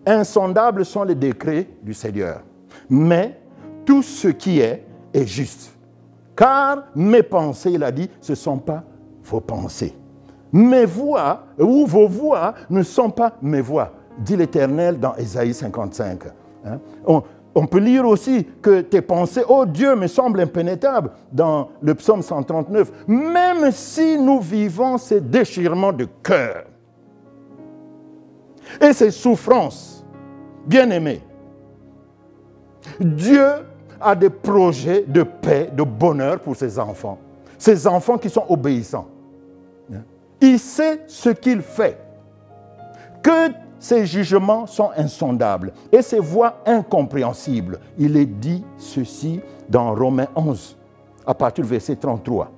insondables sont les décrets du Seigneur. Mais tout ce qui est juste. Car mes pensées, il a dit, ce ne sont pas vos pensées. Mes voix, ou vos voix, ne sont pas mes voix, dit l'Éternel dans Ésaïe 55. On peut lire aussi que tes pensées, oh Dieu, me semblent impénétrables, dans le psaume 139. Même si nous vivons ces déchirements de cœur et ces souffrances, bien-aimés, Dieu a des projets de paix, de bonheur pour ses enfants qui sont obéissants. Il sait ce qu'il fait, que ses jugements sont insondables et ses voies incompréhensibles. Il est dit ceci dans Romains 11. à partir du verset 33.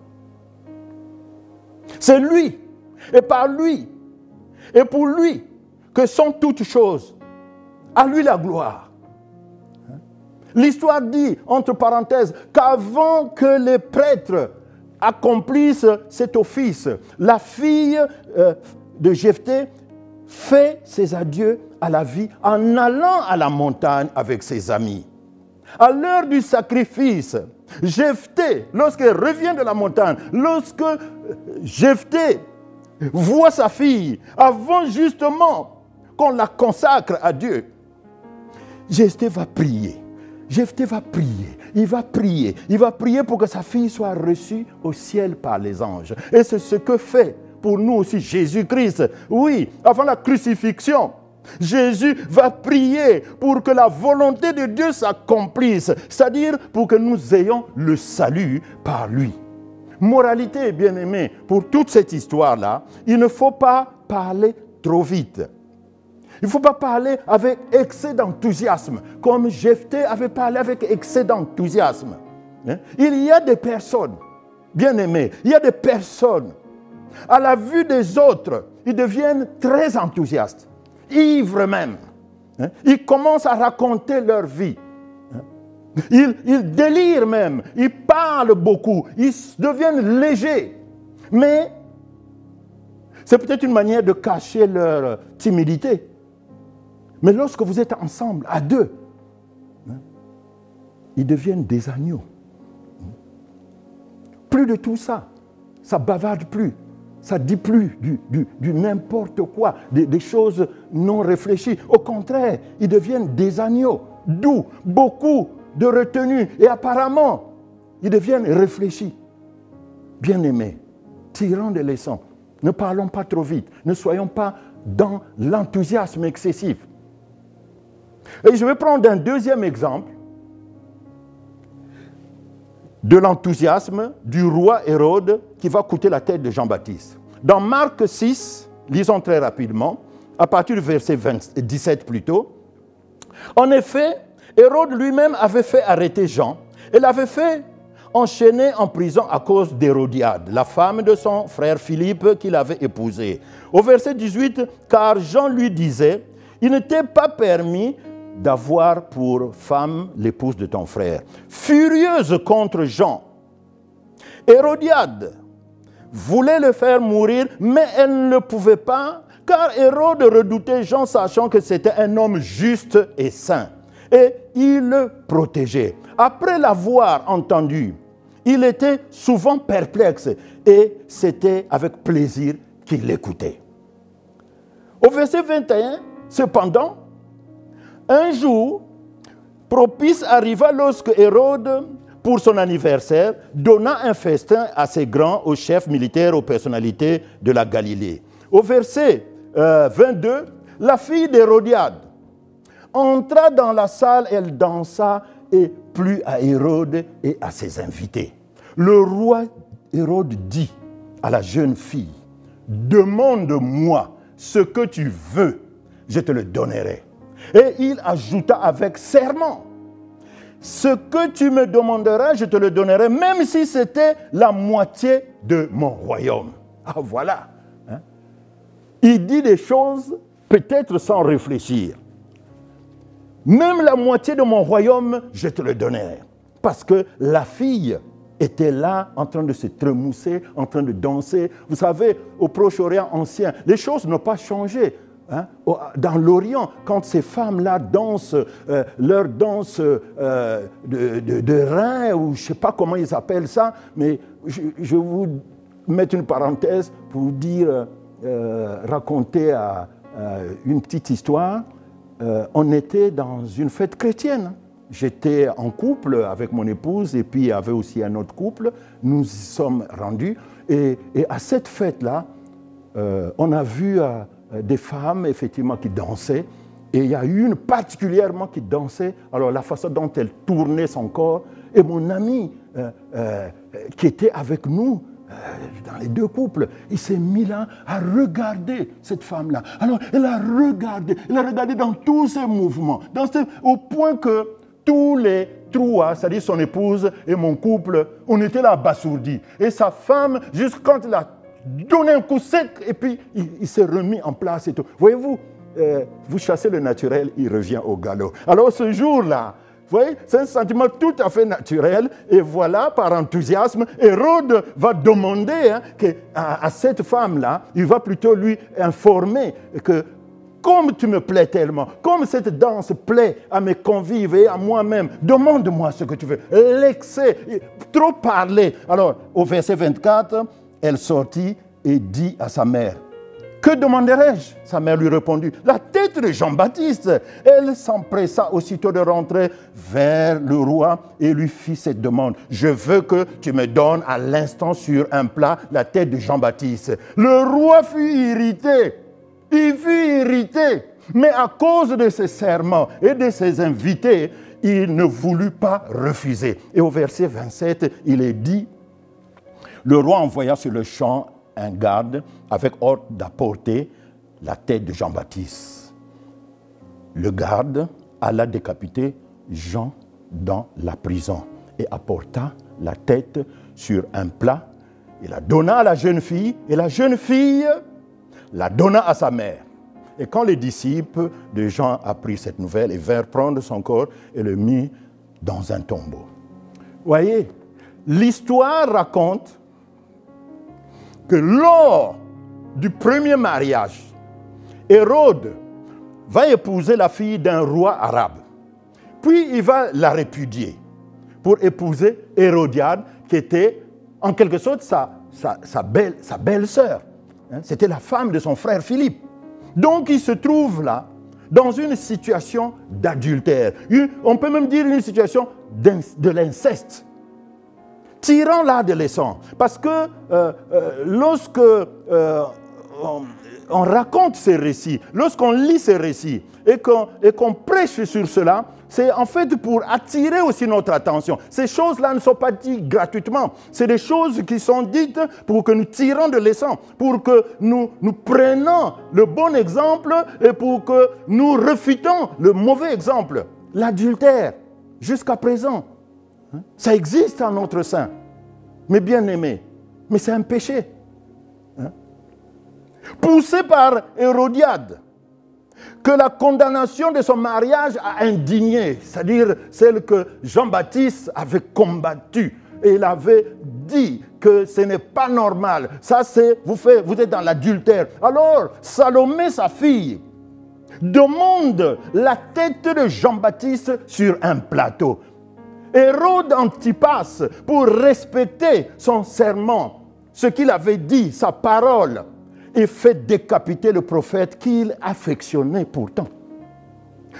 C'est lui, et par lui, et pour lui, que sont toutes choses. À lui la gloire. L'histoire dit, entre parenthèses, qu'avant que les prêtres accomplissent cet office, la fille de Jephthé fait ses adieux à la vie en allant à la montagne avec ses amis. À l'heure du sacrifice, Jephthé, lorsqu'elle revient de la montagne, lorsque Jephthé voit sa fille, avant justement qu'on la consacre à Dieu, Jephthé va prier. Jephthé va prier, il va prier pour que sa fille soit reçue au ciel par les anges. Et c'est ce que fait pour nous aussi Jésus-Christ. Oui, avant la crucifixion, Jésus va prier pour que la volonté de Dieu s'accomplisse, c'est-à-dire pour que nous ayons le salut par lui. Moralité, bien-aimés, pour toute cette histoire-là, il ne faut pas parler trop vite. Il ne faut pas parler avec excès d'enthousiasme, comme Jephthé avait parlé avec excès d'enthousiasme. Il y a des personnes, bien-aimés, il y a des personnes, à la vue des autres, ils deviennent très enthousiastes, ivres même. Ils commencent à raconter leur vie. Ils délirent même, ils parlent beaucoup, ils deviennent légers. Mais c'est peut-être une manière de cacher leur timidité. Mais lorsque vous êtes ensemble, à deux, ils deviennent des agneaux. Plus de tout ça, ça bavarde plus, ça dit plus du n'importe quoi, des choses non réfléchies. Au contraire, ils deviennent des agneaux, doux, beaucoup de retenue, et apparemment, ils deviennent réfléchis. Bien-aimés, tirons des leçons, ne parlons pas trop vite, ne soyons pas dans l'enthousiasme excessif. Et je vais prendre un deuxième exemple de l'enthousiasme du roi Hérode qui va coûter la tête de Jean-Baptiste. Dans Marc 6, lisons très rapidement, à partir du verset 17 plutôt. En effet, Hérode lui-même avait fait arrêter Jean et l'avait fait enchaîner en prison à cause d'Hérodiade, la femme de son frère Philippe qu'il avait épousée. Au verset 18, car Jean lui disait, il n'était pas permis d'avoir pour femme l'épouse de ton frère. Furieuse contre Jean, Hérodiade voulait le faire mourir, mais elle ne pouvait pas, car Hérode redoutait Jean, sachant que c'était un homme juste et saint. Et il le protégeait. Après l'avoir entendu, il était souvent perplexe et c'était avec plaisir qu'il l'écoutait. Au verset 21, cependant, un jour, propice arriva lorsque Hérode, pour son anniversaire, donna un festin assez grand aux chefs militaires, aux personnalités de la Galilée. Au verset 22, la fille d'Hérodiade entra dans la salle, elle dansa et plut à Hérode et à ses invités. Le roi Hérode dit à la jeune fille, « Demande-moi ce que tu veux, je te le donnerai. » Et il ajouta avec serment, « Ce que tu me demanderas, je te le donnerai, même si c'était la moitié de mon royaume. » Ah voilà. Hein? Il dit des choses peut-être sans réfléchir. Même la moitié de mon royaume, je te le donnerai. Parce que la fille était là en train de se tremousser, en train de danser. Vous savez, au Proche-Orient ancien, les choses n'ont pas changé. Hein? Dans l'Orient, quand ces femmes-là dansent, leur danse de rein, ou je ne sais pas comment ils appellent ça, mais je vais vous mettre une parenthèse pour vous dire, raconter une petite histoire. On était dans une fête chrétienne. J'étais en couple avec mon épouse et puis il y avait aussi un autre couple. Nous y sommes rendus et à cette fête-là, on a vu des femmes effectivement qui dansaient et il y a une particulièrement qui dansait. Alors la façon dont elle tournait son corps et mon ami qui était avec nous dans les deux couples, il s'est mis là à regarder cette femme-là. Alors elle a regardé dans tous ses mouvements, au point que tous les trois, c'est-à-dire son épouse et mon couple, on était là abasourdis. Et sa femme, juste quand il a donné un coup sec, et puis il s'est remis en place et tout. Voyez-vous, vous chassez le naturel, il revient au galop. Alors ce jour-là, vous voyez, c'est un sentiment tout à fait naturel. Et voilà, par enthousiasme, Hérode va demander à cette femme-là, il va plutôt lui informer que comme tu me plais tellement, comme cette danse plaît à mes convives et à moi-même, demande-moi ce que tu veux. L'excès, trop parler. Alors, au verset 24, elle sortit et dit à sa mère, « Que demanderais-je » Sa mère lui répondit, « La tête de Jean-Baptiste. » Elle s'empressa aussitôt de rentrer vers le roi et lui fit cette demande. « Je veux que tu me donnes à l'instant sur un plat la tête de Jean-Baptiste. » Le roi fut irrité. Il fut irrité. Mais à cause de ses serments et de ses invités, il ne voulut pas refuser. Et au verset 27, il est dit, « Le roi envoya sur le champ un garde avec ordre d'apporter la tête de Jean-Baptiste. Le garde alla décapiter Jean dans la prison et apporta la tête sur un plat. Il la donna à la jeune fille et la jeune fille la donna à sa mère. Et quand les disciples de Jean apprirent cette nouvelle, ils vinrent prendre son corps et le mirent dans un tombeau. Voyez, l'histoire raconte que lors du premier mariage, Hérode va épouser la fille d'un roi arabe. Puis il va la répudier pour épouser Hérodiade, qui était en quelque sorte sa belle-sœur. C'était la femme de son frère Philippe. Donc il se trouve là, dans une situation d'adultère. On peut même dire une situation de l'inceste. Tirant l'adolescent. Parce que lorsque on raconte ces récits, lorsqu'on lit ces récits et qu'on prêche sur cela, c'est en fait pour attirer aussi notre attention. Ces choses-là ne sont pas dites gratuitement. C'est des choses qui sont dites pour que nous tirons de leçons, pour que nous prenions le bon exemple et pour que nous refutons le mauvais exemple. L'adultère, jusqu'à présent, ça existe en notre sein. Mais bien aimé, mais c'est un péché. Poussé par Hérodiade, que la condamnation de son mariage a indigné, c'est-à-dire celle que Jean-Baptiste avait combattue. Et il avait dit que ce n'est pas normal. Ça, c'est, vous êtes dans l'adultère. Alors, Salomé, sa fille, demande la tête de Jean-Baptiste sur un plateau. Hérode Antipas, pour respecter son serment, ce qu'il avait dit, sa parole, et fait décapiter le prophète qu'il affectionnait pourtant.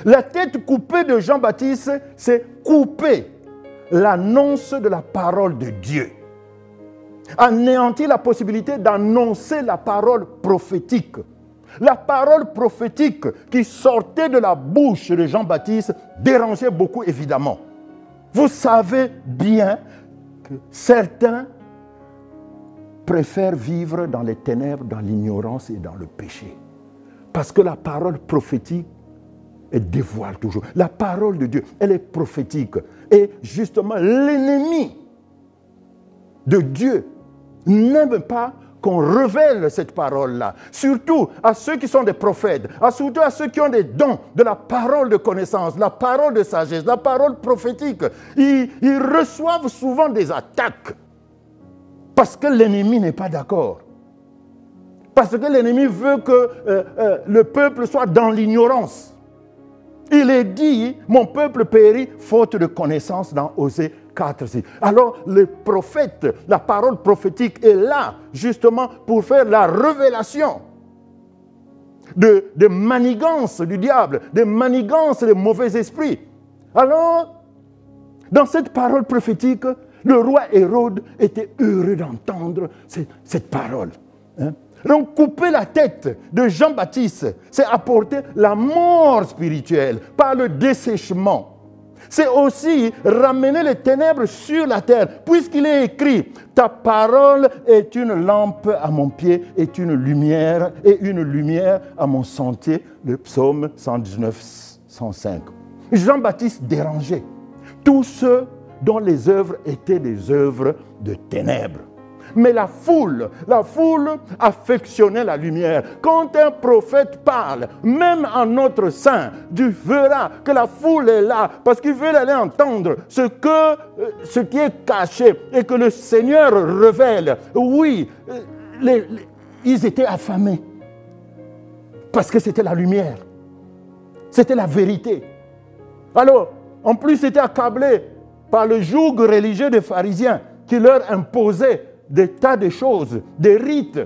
La tête coupée de Jean-Baptiste, c'est couper l'annonce de la parole de Dieu. Anéantir la possibilité d'annoncer la parole prophétique. La parole prophétique qui sortait de la bouche de Jean-Baptiste dérangeait beaucoup, évidemment. Vous savez bien que certains préfèrent vivre dans les ténèbres, dans l'ignorance et dans le péché. Parce que la parole prophétique, elle dévoile toujours. La parole de Dieu, elle est prophétique. Et justement, l'ennemi de Dieu n'aime pas qu'on révèle cette parole-là. Surtout à ceux qui sont des prophètes, surtout à ceux qui ont des dons de la parole de connaissance, la parole de sagesse, la parole prophétique. Ils reçoivent souvent des attaques. Parce que l'ennemi n'est pas d'accord. Parce que l'ennemi veut que le peuple soit dans l'ignorance. Il est dit, mon peuple périt faute de connaissance dans Osée 4. Alors le prophète, la parole prophétique est là justement pour faire la révélation de manigances du diable, de manigances des mauvais esprits. Alors, dans cette parole prophétique, le roi Hérode était heureux d'entendre cette parole. Donc, couper la tête de Jean-Baptiste, c'est apporter la mort spirituelle par le dessèchement. C'est aussi ramener les ténèbres sur la terre, puisqu'il est écrit « Ta parole est une lampe à mon pied, est une lumière à mon sentier », le psaume 119, 105. Jean-Baptiste dérangeait. tous ceux dont les œuvres étaient des œuvres de ténèbres. Mais la foule affectionnait la lumière. Quand un prophète parle, même en notre sein, tu verras que la foule est là parce qu'ils veulent aller entendre ce qui est caché et que le Seigneur révèle. Oui, ils étaient affamés parce que c'était la lumière, c'était la vérité. Alors, en plus, ils étaient accablés par le joug religieux des pharisiens qui leur imposait des tas de choses, des rites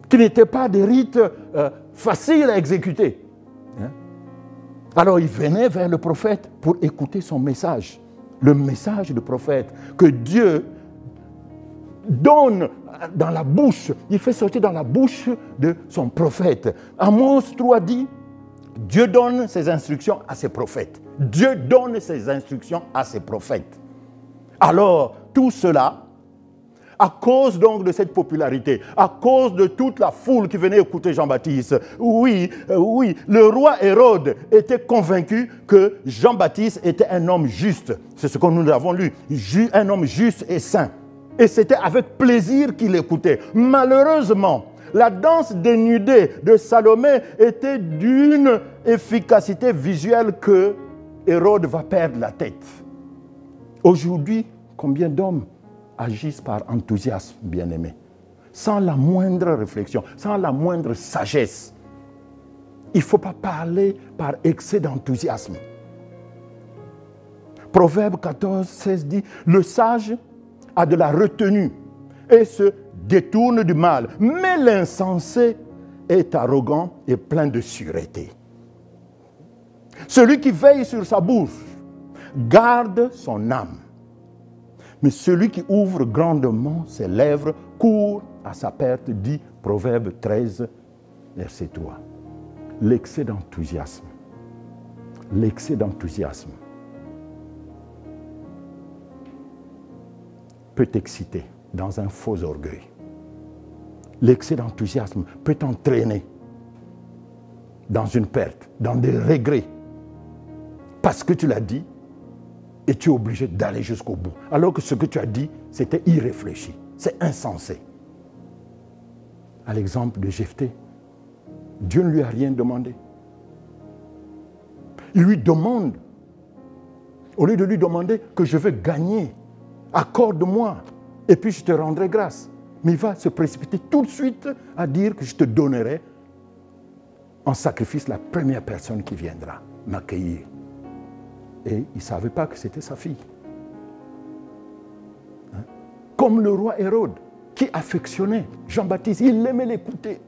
qui n'étaient pas des rites faciles à exécuter. Alors ils venaient vers le prophète pour écouter son message, le message du prophète que Dieu donne dans la bouche, il fait sortir dans la bouche de son prophète. Amos 3 dit, Dieu donne ses instructions à ses prophètes. Dieu donne ses instructions à ses prophètes. Alors, tout cela, à cause donc de cette popularité, à cause de toute la foule qui venait écouter Jean-Baptiste, oui, le roi Hérode était convaincu que Jean-Baptiste était un homme juste. C'est ce que nous avons lu, un homme juste et saint. Et c'était avec plaisir qu'il écoutait. Malheureusement, la danse dénudée de Salomé était d'une efficacité visuelle que Hérode va perdre la tête. Aujourd'hui, combien d'hommes agissent par enthousiasme, bien-aimés, sans la moindre réflexion, sans la moindre sagesse. Il ne faut pas parler par excès d'enthousiasme. Proverbe 14, 16 dit, le sage a de la retenue et se détourne du mal, mais l'insensé est arrogant et plein de sûreté. Celui qui veille sur sa bouche garde son âme. Mais celui qui ouvre grandement ses lèvres court à sa perte, dit Proverbe 13, verset 3. L'excès d'enthousiasme peut t'exciter dans un faux orgueil. L'excès d'enthousiasme peut t'entraîner dans une perte, dans des regrets. Parce que tu l'as dit, et tu es obligé d'aller jusqu'au bout. Alors que ce que tu as dit, c'était irréfléchi. C'est insensé. À l'exemple de Jephthé, Dieu ne lui a rien demandé. Il lui demande, au lieu de lui demander que je veux gagner, accorde-moi, et puis je te rendrai grâce. Mais il va se précipiter tout de suite à dire que je te donnerai en sacrifice la première personne qui viendra m'accueillir. Et il ne savait pas que c'était sa fille. Comme le roi Hérode, qui affectionnait Jean-Baptiste, il aimait l'écouter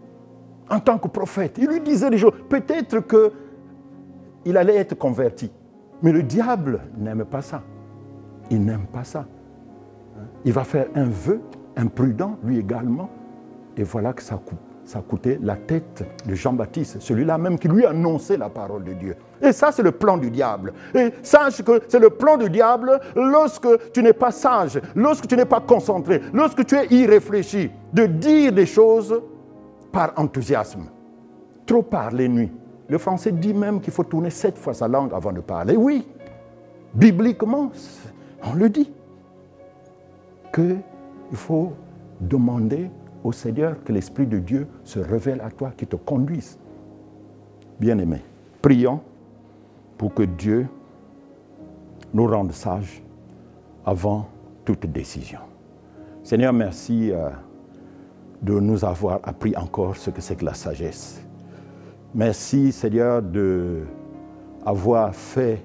en tant que prophète. Il lui disait des choses. Peut-être qu'il allait être converti. Mais le diable n'aime pas ça. Il n'aime pas ça. Il va faire un vœu imprudent, lui également. Et voilà que ça a coûté la tête de Jean-Baptiste, celui-là même qui lui annonçait la parole de Dieu. Et ça, c'est le plan du diable. Et sache que c'est le plan du diable lorsque tu n'es pas sage, lorsque tu n'es pas concentré, lorsque tu es irréfléchi, de dire des choses par enthousiasme. Trop parler nuit. Le français dit même qu'il faut tourner 7 fois sa langue avant de parler. Oui, bibliquement, on le dit. Qu'il faut demander au Seigneur que l'Esprit de Dieu se révèle à toi, qui te conduise. Bien-aimés, prions pour que Dieu nous rende sages avant toute décision. Seigneur, merci de nous avoir appris encore ce que c'est que la sagesse. Merci, Seigneur, d'avoir fait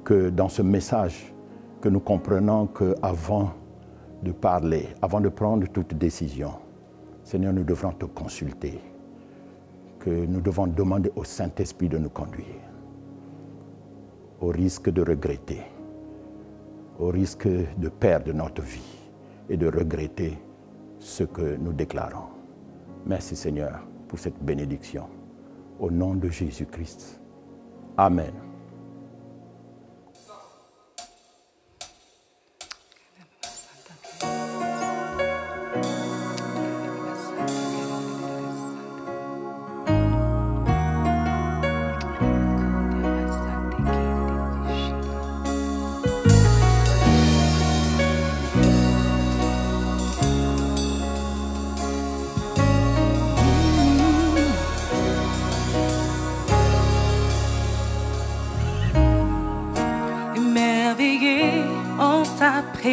que dans ce message, que nous comprenons qu'avant de parler, avant de prendre toute décision, Seigneur, nous devrons te consulter, que nous devons demander au Saint-Esprit de nous conduire, au risque de regretter, au risque de perdre notre vie et de regretter ce que nous déclarons. Merci Seigneur pour cette bénédiction. Au nom de Jésus-Christ. Amen.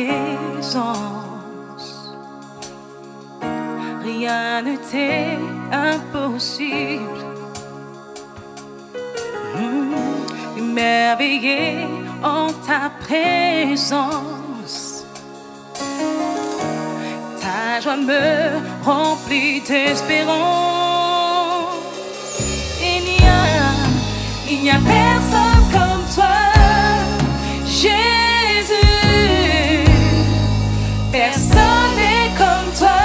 présence. Rien ne t'est impossible. Émerveillé en ta présence. Ta joie me remplit d'espérance. Il n'y a personne comme toi, Jésus. Personne n'est comme toi.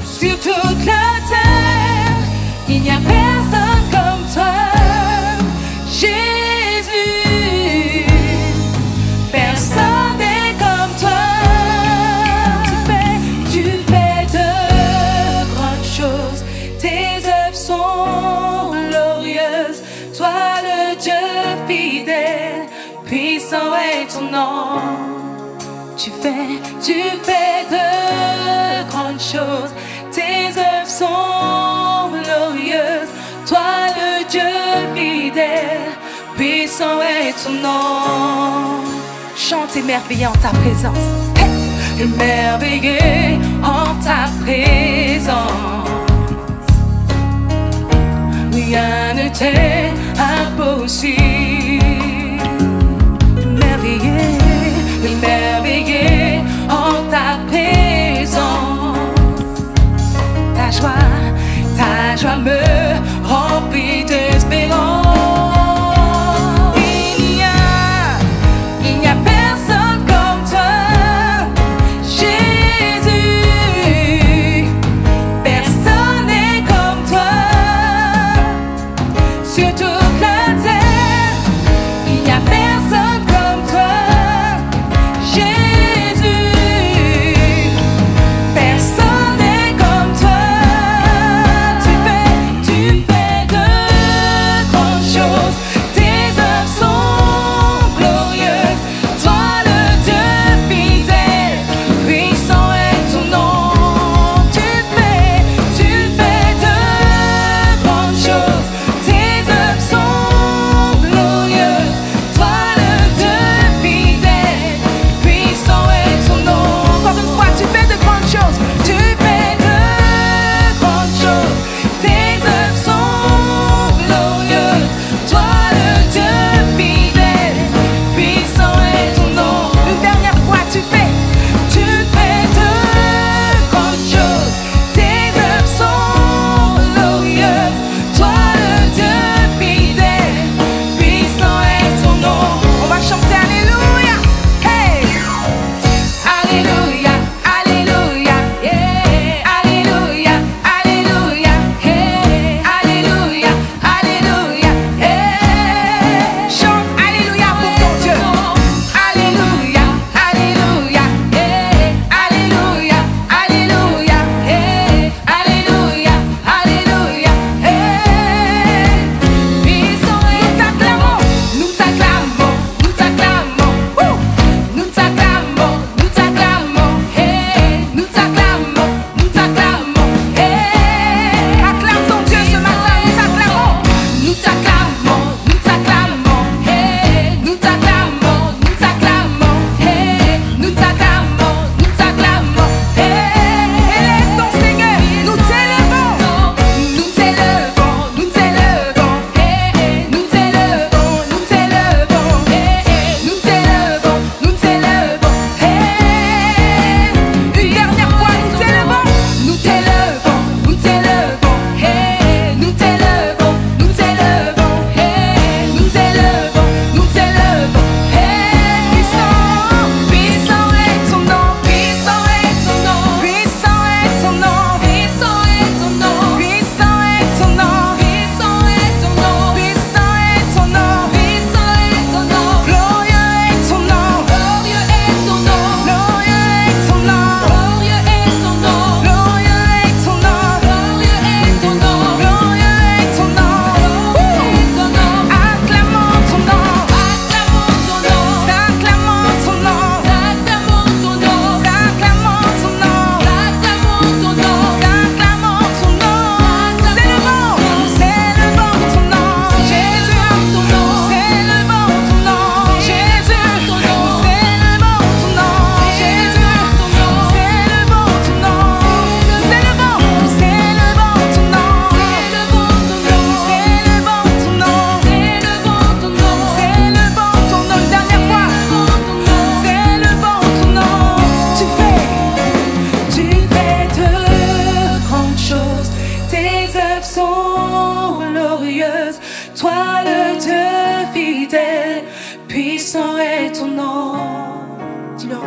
Sur toute la terre, il n'y a personne comme toi, Jésus. Personne n'est comme toi. Tu fais de grandes choses. Tes œuvres sont glorieuses. Toi le Dieu fidèle, puissant est ton nom. Tu fais de grandes choses. Tes œuvres sont glorieuses. Toi le Dieu fidèle, puissant est ton nom. Chante émerveillé en ta présence. Hey! Émerveillé en ta présence. Rien ne t'est impossible. Émerveillé, émerveillé en ta présence. Ta joie me remplit d'espérance. Il n'y a personne comme toi, Jésus. Personne n'est comme toi. Sur toute la terre,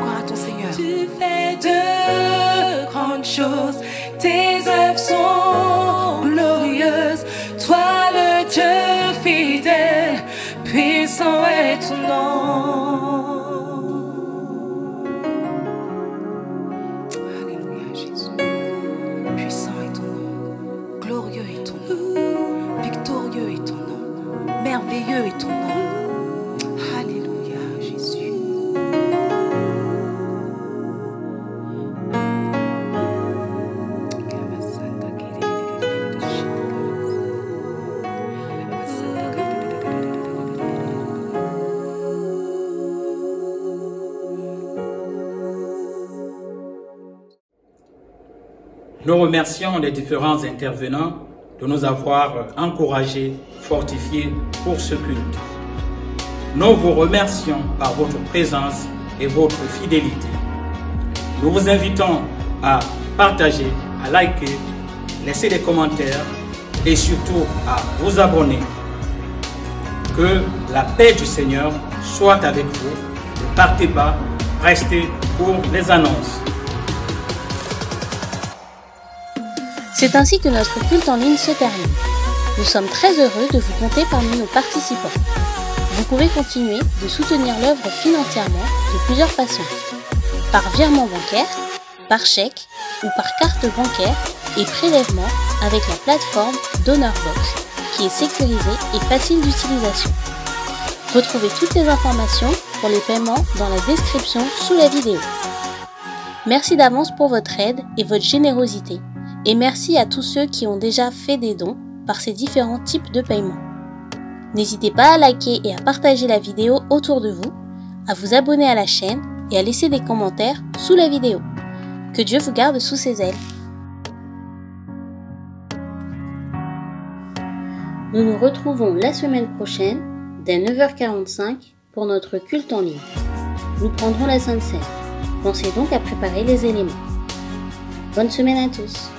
encore à ton Seigneur. Tu fais de grandes choses, tes œuvres sont glorieuses. Toi le Dieu fidèle, puissant est ton nom. Alléluia, Jésus. Puissant est ton nom. Glorieux est ton nom. Victorieux est ton nom. Merveilleux est ton nom. Alléluia, Jésus. Nous remercions les différents intervenants de nous avoir encouragés, fortifiés pour ce culte. Nous vous remercions par votre présence et votre fidélité. Nous vous invitons à partager, à liker, laisser des commentaires et surtout à vous abonner. Que la paix du Seigneur soit avec vous. Ne partez pas, restez pour les annonces. C'est ainsi que notre culte en ligne se termine. Nous sommes très heureux de vous compter parmi nos participants. Vous pouvez continuer de soutenir l'œuvre financièrement de plusieurs façons. Par virement bancaire, par chèque ou par carte bancaire et prélèvement avec la plateforme DonorBox qui est sécurisée et facile d'utilisation. Retrouvez toutes les informations pour les paiements dans la description sous la vidéo. Merci d'avance pour votre aide et votre générosité. Et merci à tous ceux qui ont déjà fait des dons par ces différents types de paiements. N'hésitez pas à liker et à partager la vidéo autour de vous, à vous abonner à la chaîne et à laisser des commentaires sous la vidéo. Que Dieu vous garde sous ses ailes. Nous nous retrouvons la semaine prochaine dès 9h45 pour notre culte en ligne. Nous prendrons la Sainte Seine. Pensez donc à préparer les éléments. Bonne semaine à tous.